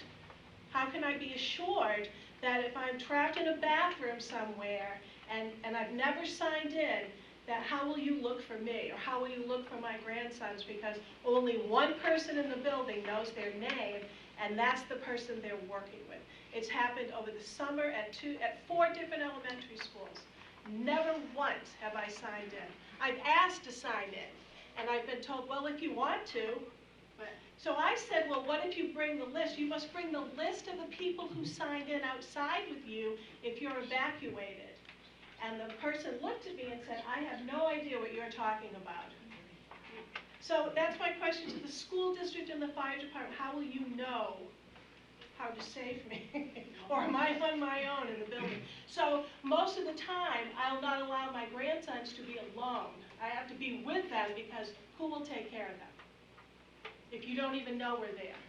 How can I be assured that if I'm trapped in a bathroom somewhere and I've never signed in, that how will you look for me, or how will you look for my grandsons, because only one person in the building knows their name, and that's the person they're working with. It's happened over the summer at 4 different elementary schools. Never once have I signed in. I've asked to sign in, and I've been told, well, if you want to. So I said, well, what if you bring the list? You must bring the list of the people who signed in outside with you if you're evacuated. And the person looked at me and said, I have no idea what you're talking about. So that's my question to the school district and the fire department. How will you know how to save me? Or am I on my own in the building? So most of the time, I'll not allow my grandsons to be alone. I have to be with them, because who will take care of them if you don't even know we're there?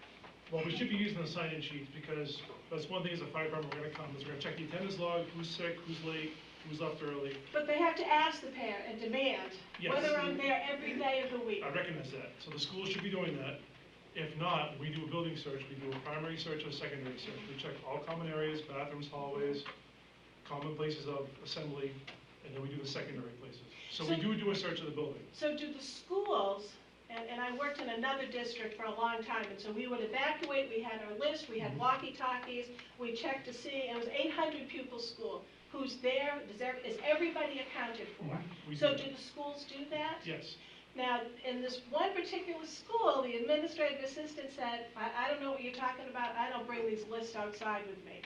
Well, we should be using the sign-in sheets, because that's one thing as a fire department we're gonna come, is we're gonna check the attendance log, who's sick, who's late, who's left early. But they have to ask the parent and demand Yes. whether I'm there every day of the week. I recognize that, so the schools should be doing that. If not, we do a building search, we do a primary search or a secondary search. We check all common areas, bathrooms, hallways, common places of assembly, and then we do the secondary places. So we do a search of the building. So do the schools, and I worked in another district for a long time, and so we would evacuate, we had our list, we had walkie-talkies, we checked to see, and it was 800 pupil school. Who's there, is everybody accounted for? So do the schools do that? Yes. Now, in this one particular school, the administrative assistant said, I don't know what you're talking about, I don't bring these lists outside with me.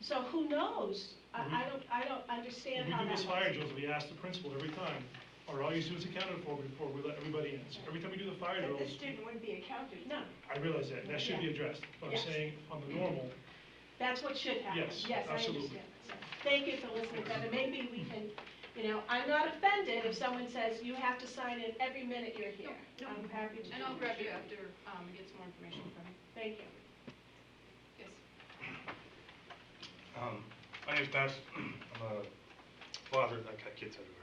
So who knows? I don't understand how We that do those works. fire drills, we ask the principal every time, are all your students accounted for before we let everybody in? So every time we do the fire But drills, the student wouldn't be accounted. No. I realize that, and that should be addressed. But I'm Yes. saying, on the normal, That's what should happen. Yes, I absolutely. understand. So, thank you for listening to that, and maybe we can, I'm not offended if someone says you have to sign in every minute you're here. No. I'm happy to. And I'll grab you after, get some more information from you. Thank you. Yes. My name's Dennis. I'm a father. I got kids everywhere.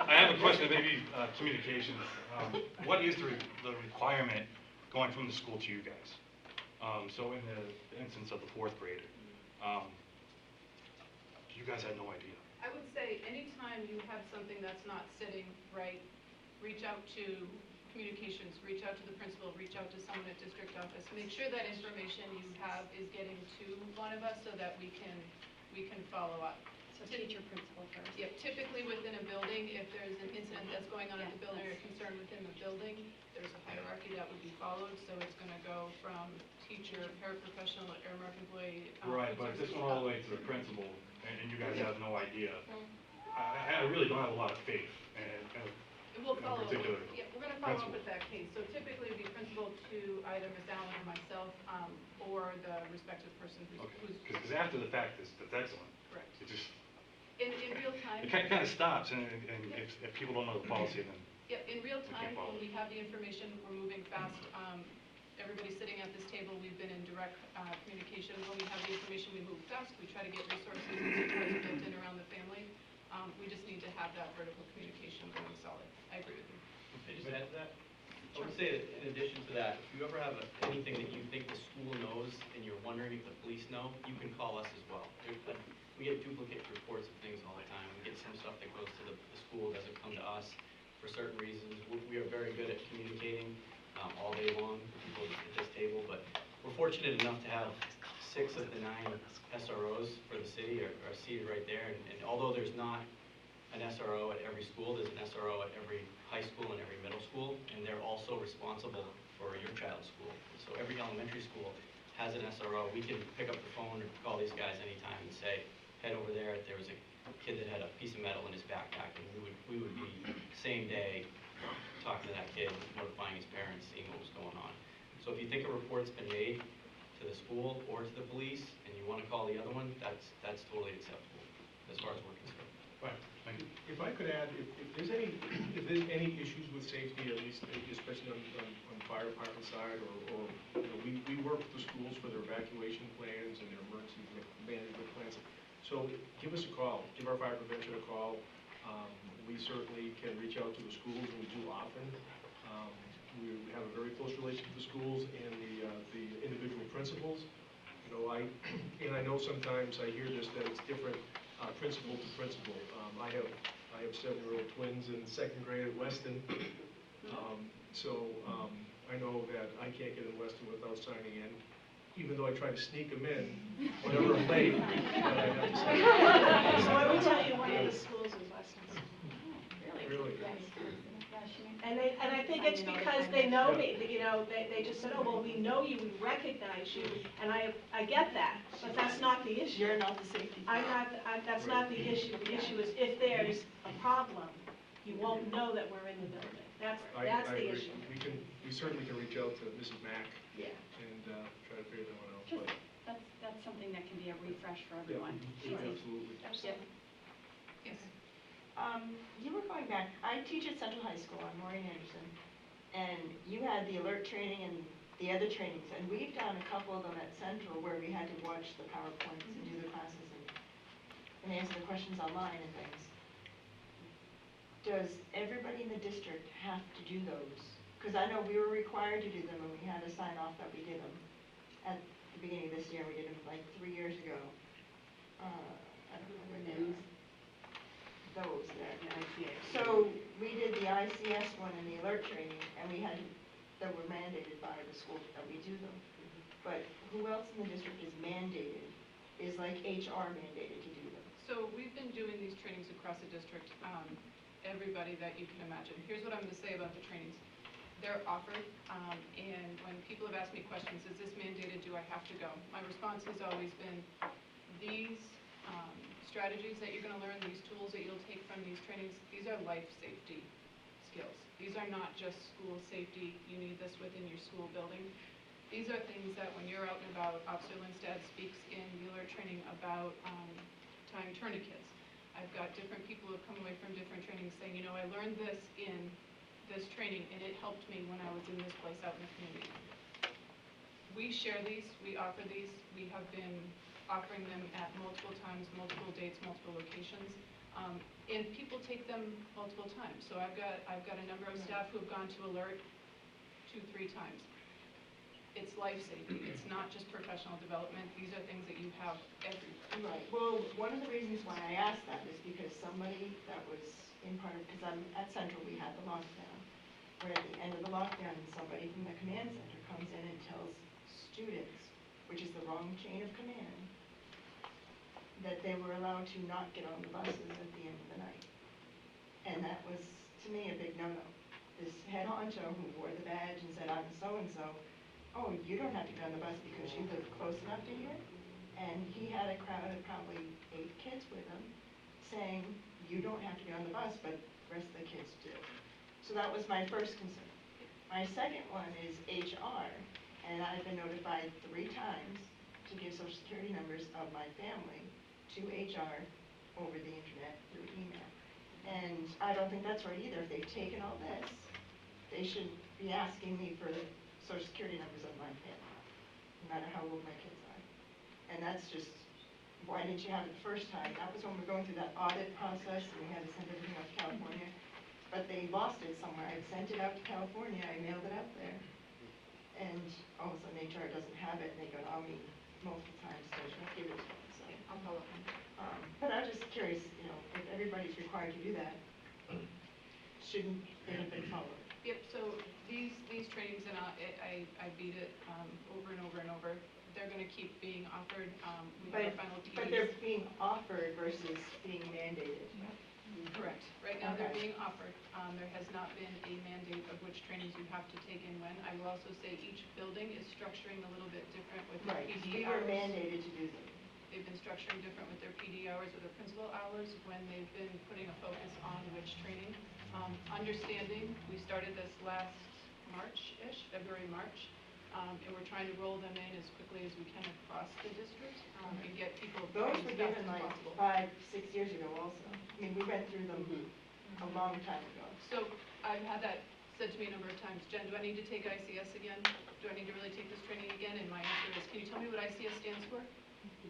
I have a question, maybe communications. What is the requirement going from the school to you guys? So in the instance of the 4th grader, you guys had no idea. I would say anytime you have something that's not sitting right, reach out to communications, reach out to the principal, reach out to someone at district office. Make sure that information you have is getting to one of us so that we can follow up. So teacher, principal first. Yep, typically within a building, if there's an incident that's going on at the building or concern within the building, there's a hierarchy that would be followed, so it's gonna go from teacher, paraprofessional, Airmark employee. Right, but if this went all the way to the principal, and you guys have no idea, I really don't have a lot of faith in We'll follow up. particular Yeah, we're gonna follow up principal. with that case. So typically it'd be principal to either Ms. Allen or myself, or the respective person who's. Because after the fact, that's excellent. Correct. It just, In real time. it kind of stops, and if people don't know the policy, then. Yep, in real We time, can't follow when we have the information, we're moving fast. Everybody sitting at this table, we've been in direct communication. When we have the information, we move fast. We try to get resources and supports built in around the family. We just need to have that vertical communication going solid. I agree with you. Can I just add to that? I would say that in addition to that, if you ever have anything that you think the school knows and you're wondering if the police know, you can call us as well. We get duplicate reports of things all the time. We get some stuff that goes to the school, doesn't come to us for certain reasons. We are very good at communicating all day long with people at this table, but we're fortunate enough to have 6 of the 9 SROs for the city are seated right there. And although there's not an SRO at every school, there's an SRO at every high school and every middle school, and they're also responsible for your child's school. So every elementary school has an SRO. We can pick up the phone or call these guys anytime and say, head over there, there was a kid that had a piece of metal in his backpack, and we would be same day talking to that kid, notifying his parents, seeing what was going on. So if you think a report's been made to the school or to the police, and you want to call the other one, that's totally acceptable, as far as we're concerned. Right, thank you. If I could add, if there's any issues with safety, at least especially on fire department side, or, you know, we work with the schools for their evacuation plans and their emergency management plans. So give us a call, give our fire prevention a call. We certainly can reach out to the schools, and we do often. We have a very close relationship with the schools and the individual principals. You know, I know sometimes I hear this, that it's different principal to principal. I have 7-year-old twins in 2nd grade at Weston. I know that I can't get in Weston without signing in, even though I try to sneak them in whenever I'm late. But I have to sign in. So let me tell you, one of the schools is Weston. Really? And I think it's because they know me, you know, they just said, oh, well, we know you, we recognize you, and I get that, but that's not the issue. You're not the safety. That's not the issue. The issue is if there's a problem, you won't know that we're in the building. That's I the agree. issue. We certainly can reach out to Mrs. Mack Yeah. and try to figure that one out. Just, But that's something that can be a refresh for everyone. yeah, Easy. absolutely. Yes. You were going back, I teach at Central High School, I'm Maureen Anderson, and you had the alert training and the other trainings, and we've done a couple of them at Central where we had to watch the PowerPoints and do the classes and answer the questions online and things. Does everybody in the district have to do those? Because I know we were required to do them, and we had to sign off that we did them. At the beginning of this year, we did them like 3 years ago. I don't remember their names. Those there. So we did the ICS one and the alert training, and we had, that were mandated by the school that we do them. But who else in the district is mandated, is like HR mandated to do them? So we've been doing these trainings across the district, everybody that you can imagine. Here's what I'm going to say about the trainings. They're offered, and when people have asked me questions, is this mandated, do I have to go? My response has always been, these strategies that you're going to learn, these tools that you'll take from these trainings, these are life safety skills. These are not just school safety, you need this within your school building. These are things that when you're out and about, Officer Lindstad speaks in the alert training about tying tourniquets. I've got different people who have come away from different trainings saying, you know, I learned this in this training and it helped me when I was in this place out in the community. We share these, we offer these, we have been offering them at multiple times, multiple dates, multiple locations, and people take them multiple times. So I've got a number of staff who have gone to alert 2-3 times. It's life safety. It's not just professional development. These are things that you have everywhere. Right. Well, one of the reasons why I asked that is because somebody that was in part of, because I'm at Central, we had the lockdown. Where at the end of the lockdown, somebody from the command center comes in and tells students, which is the wrong chain of command, that they were allowed to not get on the buses at the end of the night. And that was, to me, a big no-no. This head honcho who wore the badge and said, I'm so-and-so, oh, you don't have to be on the bus because you live close enough to here? And he had a crowd of probably 8 kids with him saying, you don't have to be on the bus, but the rest of the kids do. So that was my first concern. My second one is HR, and I've been notified 3 times to give social security numbers of my family to HR over the internet through email. And I don't think that's right either. If they've taken all this, they should be asking me for the social security numbers of my family, no matter how old my kids are. And that's just, why didn't you have it the first time? That was when we were going through that audit process and we had to send everything out to California. But they lost it somewhere. I sent it out to California, I mailed it out there. And all of a sudden HR doesn't have it and they got on me multiple times to give it to them. So I'll follow up. But I'm just curious, you know, if everybody's required to do that, shouldn't it have been followed? Yep, so these trainings, and I beat it over and over and over, they're going to keep being offered. We have our final TVs. But they're being offered versus being mandated. Correct. Right now they're being offered. There has not been a mandate of which trainings you have to take in when. I will also say each building is structuring a little bit different with their PD hours. We were mandated to do them. They've been structuring different with their PD hours or their principal hours when they've been putting a focus on which training. Understanding, we started this last March-ish, February, March. and we're trying to roll them in as quickly as we can across the district, and get people Those trained were as fast given as like possible. 5, 6 years ago also. I mean, we went through them a long time ago. So I've had that said to me a number of times, Jen, do I need to take ICS again? Do I need to really take this training again? And my answer is, can you tell me what ICS stands for?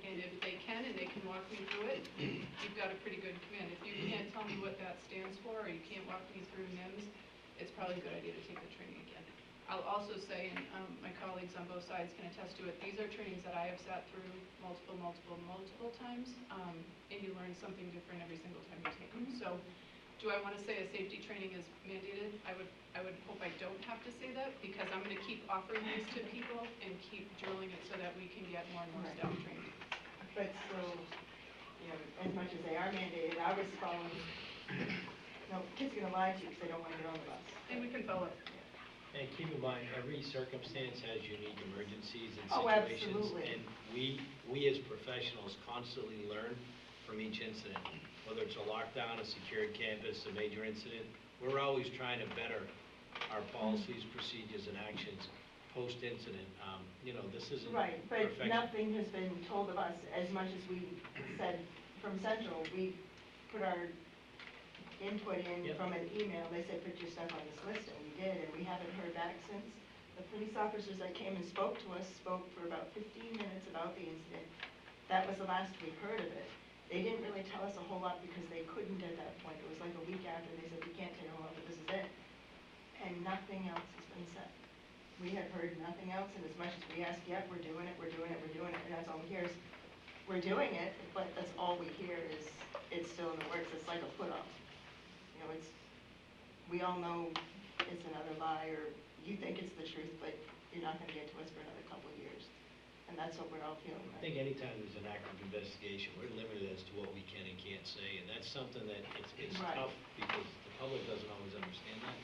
And if they can and they can walk me through it, you've got a pretty good command. If you can't tell me what that stands for, or you can't walk me through NIMS, it's probably a good idea to take the training again. I'll also say, and my colleagues on both sides can attest to it, these are trainings that I have sat through multiple times, and you learn something different every single time you take them. So, do I want to say a safety training is mandated? I would hope I don't have to say that, because I'm going to keep offering these to people and keep drilling it so that we can get more and more staff trained. But still, you know, as much as they are mandated, I was following, no, kids are gonna lie to you because they don't want to get on the bus. And we can follow it. And keep in mind, every circumstance has unique emergencies and Oh, situations. absolutely. And we as professionals constantly learn from each incident. Whether it's a lockdown, a secured campus, a major incident, we're always trying to better our policies, procedures, and actions post-incident. You know, this isn't Right, but perfection. nothing has been told of us as much as we said from Central. We put our input in Yep. from an email. They said, put your stuff on this list, and we did, and we haven't heard back since. The police officers that came and spoke to us spoke for about 15 minutes about the incident. That was the last we heard of it. They didn't really tell us a whole lot because they couldn't at that point. It was like a week after, they said, we can't tell you a whole lot, but this is it. And nothing else has been said. We have heard nothing else, and as much as we ask, yep, we're doing it, and that's all we hear is, we're doing it, but that's all we hear is, it's still in the works. It's like a put-off. You know, we all know it's another lie, or you think it's the truth, but you're not gonna get to us for another couple of years. And that's what we're all feeling I like. think anytime there's an active investigation, we're limited as to what we can and can't say, and that's something that it's Right. tough because the public doesn't always understand that.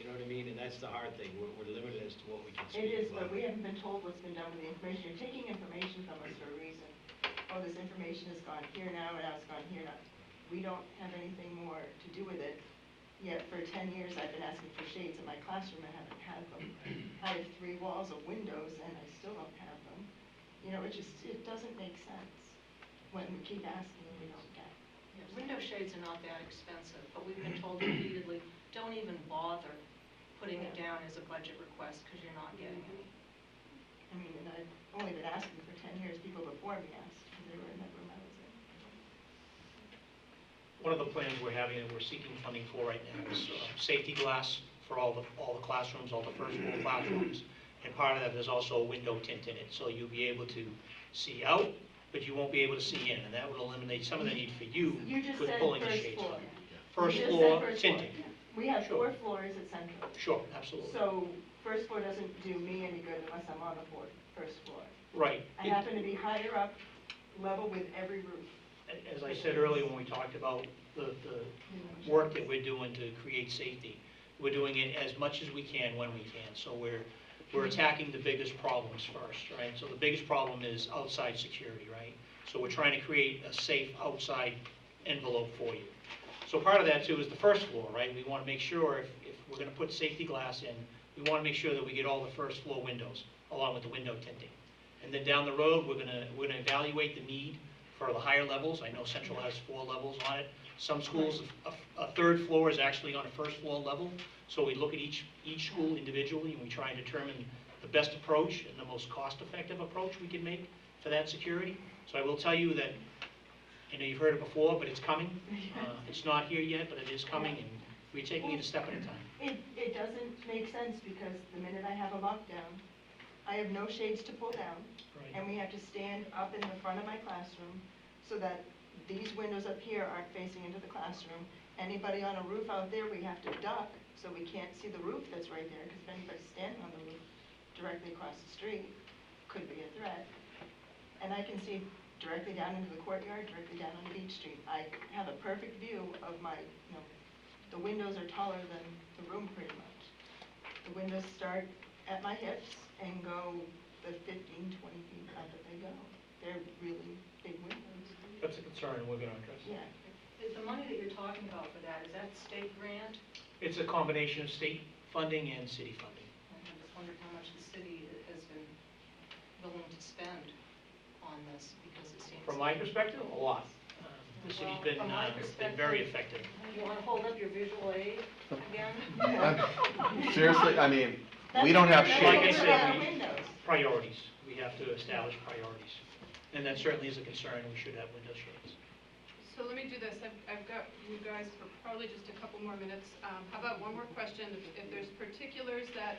You know what I mean? And that's the hard thing. We're limited as to what we can speak It is, about. but we haven't been told what's been done with the information. You're taking information from us for a reason. Oh, this information has gone here now, and now it's gone here now. We don't have anything more to do with it. Yet for 10 years, I've been asking for shades in my classroom. I haven't had them. I have 3 walls of windows, and I still don't have them. You know, it doesn't make sense when we keep asking and we don't get. Window shades are not that expensive, but we've been told repeatedly, don't even bother putting it down as a budget request because you're not getting any. I mean, and I've only been asking for 10 years. People before me asked, because they were in that room I was in. One of the plans we're having and we're seeking funding for right now is safety glass for all the classrooms, all the first floor classrooms. And part of that is also a window tint in it, so you'll be able to see out, but you won't be able to see in. And that would eliminate some of the need for you You just with said pulling the first shades floor. from. You First just floor said first tinting. floor. We have Sure. 4 floors at Central. Sure, absolutely. So first floor doesn't do me any good unless I'm on the first floor. Right. I happen to be higher up, level with every roof. As I said earlier when we talked about the work that we're doing to create safety, we're doing it as much as we can when we can. So we're attacking the biggest problems first, right? So the biggest problem is outside security, right? So we're trying to create a safe outside envelope for you. So part of that too is the first floor, right? We want to make sure if we're going to put safety glass in, we want to make sure that we get all the first floor windows along with the window tinting. And then down the road, we're going to evaluate the need for the higher levels. I know Central has 4 levels on it. Some schools, a 3rd floor is actually on a 1st floor level. So we look at each school individually and we try and determine the best approach and the most cost-effective approach we can make for that security. So I will tell you that, I know you've heard it before, but it's coming. It's not here yet, but it is coming, and we're taking it a step at a time. It doesn't make sense because the minute I have a lockdown, I have no shades to pull down. Right. And we have to stand up in the front of my classroom so that these windows up here aren't facing into the classroom. Anybody on a roof out there, we have to duck so we can't see the roof that's right there, because if anybody's standing on the roof directly across the street, could be a threat. And I can see directly down into the courtyard, directly down on Beach Street. I have a perfect view of my, you know, the windows are taller than the room pretty much. The windows start at my hips and go the 15, 20 feet up that they go. They're really big windows. That's a concern, and we're going to address it. Yeah. Is the money that you're talking about for that, is that state grant? It's a combination of state funding and city funding. I just wondered how much the city has on this? Because it seems. From my perspective, a lot. The city's Well, from my been very effective. You want to hold up your visual aid again? Seriously, I mean, we don't have Like I shades. said, priorities. We have to establish priorities. And that certainly is a concern. We should have window shades. So let me do this. I've got you guys for probably just a couple more minutes. How about one more question? If there's particulars that,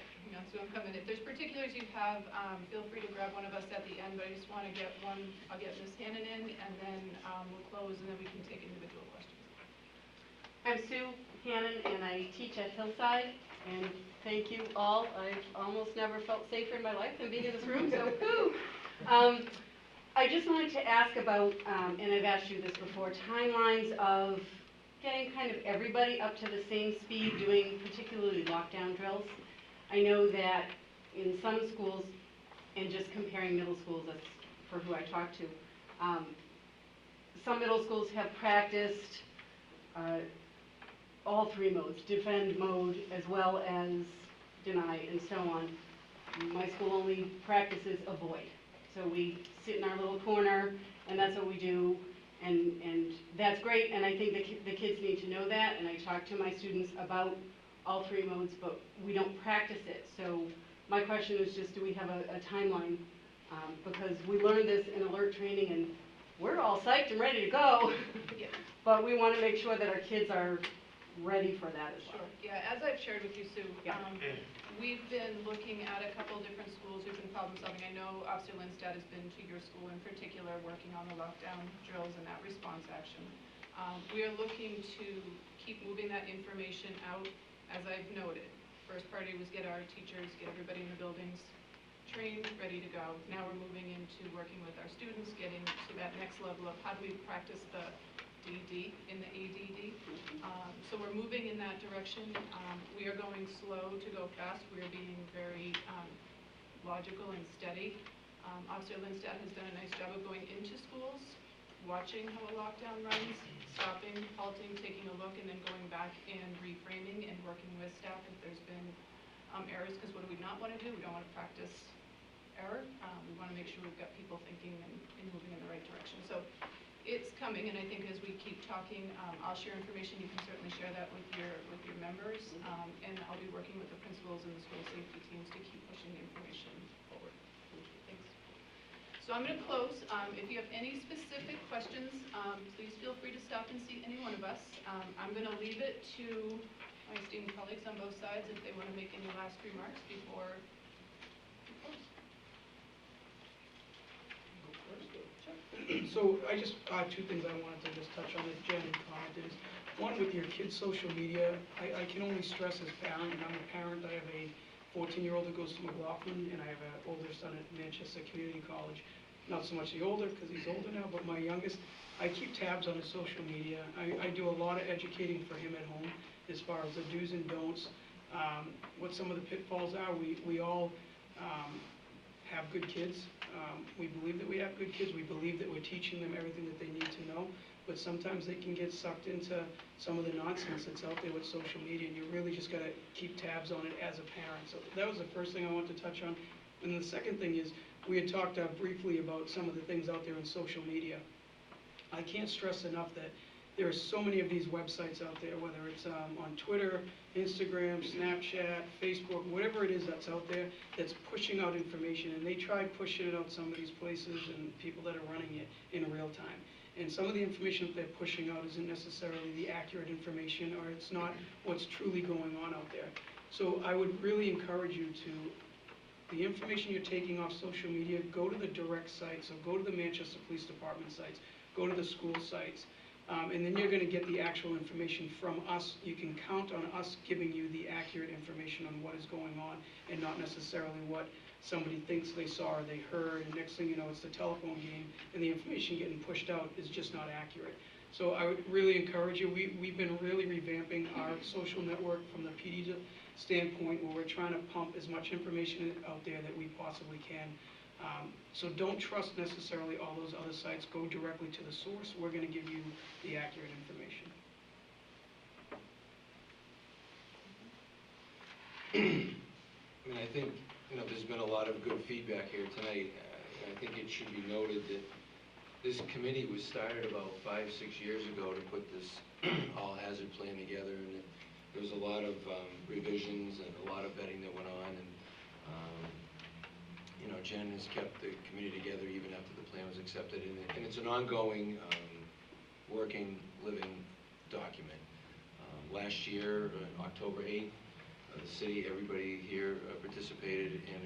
Sue, I'm coming. If there's particulars you have, feel free to grab one of us at the end, but I just want to get one, I'll get Ms. Hannon in, and then we'll close, and then we can take individual questions. I'm Sue Hannon, and I teach at Hillside, and thank you all. I've almost never felt safer in my life than being in this room, so whoo! I just wanted to ask about, and I've asked you this before, timelines of getting kind of everybody up to the same speed, doing particularly lockdown drills. I know that in some schools, and just comparing middle schools, that's for who I talk to, some middle schools have practiced all three modes, defend mode as well as deny and so on. My school only practices avoid. So we sit in our little corner and that's what we do, and that's great, and I think the kids need to know that, and I talk to my students about all three modes, but we don't practice it. So my question is just, do we have a timeline? Because we learned this in alert training and we're all psyched and ready to go, Yeah. but we want to make sure that our kids are ready for that as well. Sure. Yeah, as I've shared with you, Sue, we've been looking at a couple different schools who've been problem solving. I know Officer Lindstad has been to your school in particular, working on the lockdown drills and that response action. We are looking to keep moving that information out, as I've noted. First priority was get our teachers, get everybody in the buildings trained, ready to go. Now we're moving into working with our students, getting to that next level of how do we practice the DD in the ADD. So we're moving in that direction. We are going slow to go fast. We are being very logical and steady. Officer Lindstad has done a nice job of going into schools, watching how a lockdown runs, stopping, halting, taking a look, and then going back and reframing and working with staff if there's been errors, because what do we not want to do? We don't want to practice error. We want to make sure we've got people thinking and moving in the right direction. So it's coming, and I think as we keep talking, I'll share information. You can certainly share that with your members, and I'll be working with the principals and the school safety teams to keep pushing the information forward. Thanks. So I'm going to close. If you have any specific questions, please feel free to stop and see any one of us. I'm going to leave it to my esteemed colleagues on both sides if they want to make any last remarks before we close. So I just, two things I wanted to just touch on that Jen commented is, one, with your kids' social media, I can only stress as parent, and I'm a parent, I have a 14-year-old that goes to McLaughlin, and I have an older son at Manchester Community College. Not so much the older, because he's older now, but my youngest, I keep tabs on his social media. I do a lot of educating for him at home, as far as the do's and don'ts, what some of the pitfalls are. We all have good kids. We believe that we have good kids. We believe that we're teaching them everything that they need to know. But sometimes they can get sucked into some of the nonsense that's out there with social media, and you really just got to keep tabs on it as a parent. So that was the first thing I wanted to touch on. And the second thing is, we had talked briefly about some of the things out there in social media. I can't stress enough that there are so many of these websites out there, whether it's on Twitter, Instagram, Snapchat, Facebook, whatever it is that's out there that's pushing out information, and they try pushing it out some of these places and people that are running it in real time. And some of the information that they're pushing out isn't necessarily the accurate information, or it's not what's truly going on out there. So I would really encourage you to, the information you're taking off social media, go to the direct sites, so go to the Manchester Police Department sites, go to the school sites, and then you're going to get the actual information from us. You can count on us giving you the accurate information on what is going on, and not necessarily what somebody thinks they saw or they heard, and next thing you know, it's the telephone game, and the information getting pushed out is just not accurate. So I would really encourage you. We've been really revamping our social network from the PD standpoint, where we're trying to pump as much information out there that we possibly can. So don't trust necessarily all those other sites. Go directly to the source. We're going to give you the accurate information. I mean, I think, there's been a lot of good feedback here tonight. I think it should be noted that this committee was started about 5-6 years ago to put this all-hazard plan together, and there was a lot of revisions and a lot of vetting that went on, and you know, Jen has kept the committee together even after the plan was accepted, and it's an ongoing, working, living document. Last year, October 8th, the city, everybody here participated in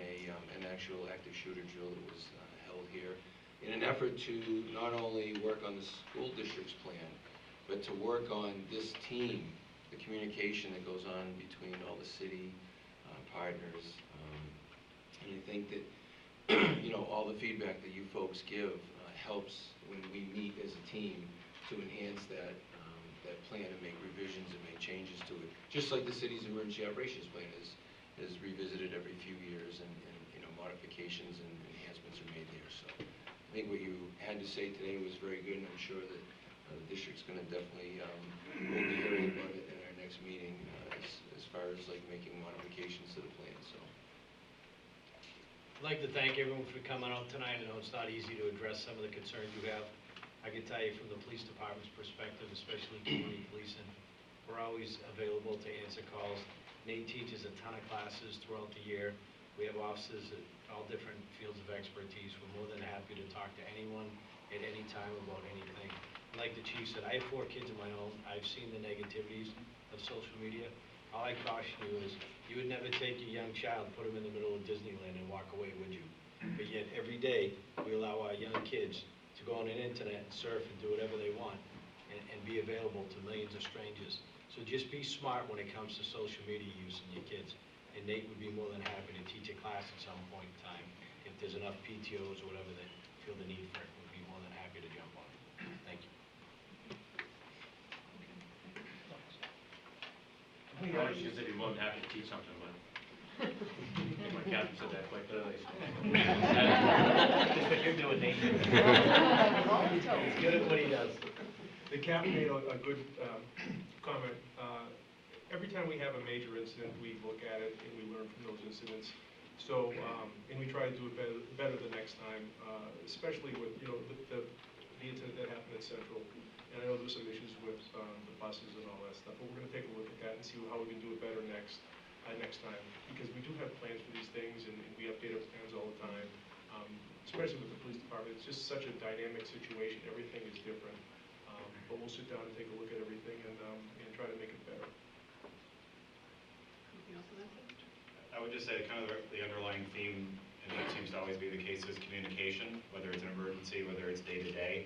an actual active shooter drill that was held here in an effort to not only work on the school district's plan, but to work on this team, the communication that goes on between all the city partners. And I think that, you know, all the feedback that you folks give helps when we meet as a team to enhance that plan and make revisions and make changes to it. Just like the city's emergency operations plan is revisited every few years, and you know, modifications and enhancements are made there. So I think what you had to say today was very good, and I'm sure that the district's going to definitely will be hearing about it in our next meeting as far as like making modifications to the plan. So I'd like to thank everyone for coming out tonight. I know it's not easy to address some of the concerns you have. I can tell you from the police department's perspective, especially community policing, we're always available to answer calls. Nate teaches a ton of classes throughout the year. We have officers at all different fields of expertise. We're more than happy to talk to anyone at any time about anything. Like the chief said, I have 4 kids of my own. I've seen the negativities of social media. All I caution you is you would never take a young child, put them in the middle of Disneyland and walk away, would you? But yet every day we allow our young kids to go on the internet and surf and do whatever they want and be available to millions of strangers. So just be smart when it comes to social media use in your kids. And Nate would be more than happy to teach a class at some point in time. If there's enough PTOs or whatever that feel the need for it, we'd be more than happy to jump on it. Thank you. I was just saying, more than happy to teach something, but I think my captain said that quite clearly. That's what you're doing, Nate. He's good at what he does. The captain made a good comment. Every time we have a major incident, we look at it and we learn from those incidents. So, and we try to do it better the next time, especially with, you know, the incident that happened at Central. And I know there's some issues with the buses and all that stuff, but we're going to take a look at that and see how we can do it better next time. Because we do have plans for these things, and we update our plans all the time. Especially with the police department, it's just such a dynamic situation. Everything is different. But we'll sit down and take a look at everything and try to make it better. I would just say kind of the underlying theme, and that seems to always be the case, is communication, whether it's an emergency, whether it's day to day.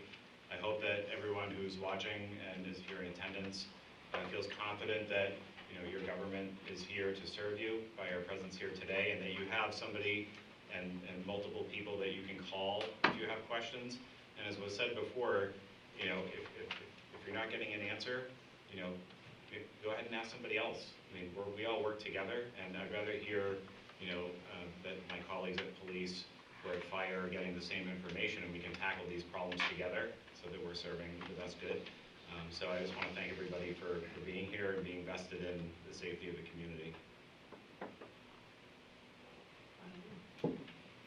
I hope that everyone who's watching and is here in attendance feels confident that, you know, your government is here to serve you by our presence here today, and that you have somebody and multiple people that you can call if you have questions. And as was said before, you know, if you're not getting an answer, you know, go ahead and ask somebody else. I mean, we all work together, and I'd rather hear, you know, that my colleagues at police or at fire are getting the same information, and we can tackle these problems together so that we're serving the best good. So I just want to thank everybody for being here and being vested in the safety of the community.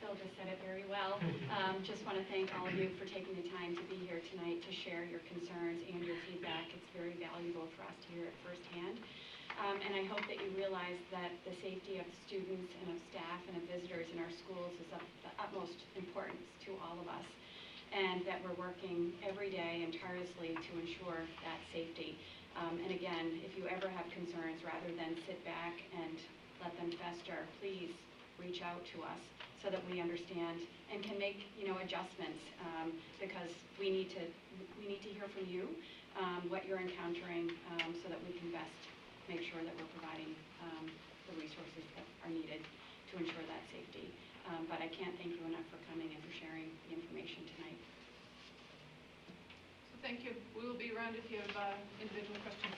Phil just said it very well. Just want to thank all of you for taking the time to be here tonight to share your concerns and your feedback. It's very valuable for us to hear it firsthand. And I hope that you realize that the safety of students and of staff and of visitors in our schools is of the utmost importance to all of us, and that we're working every day and tirelessly to ensure that safety. And again, if you ever have concerns, rather than sit back and let them fester, please reach out to us so that we understand and can make, you know, adjustments, because we need to hear from you what you're encountering, so that we can best make sure that we're providing the resources that are needed to ensure that safety. But I can't thank you enough for coming and for sharing the information tonight. So thank you. We will be around if you have individual questions.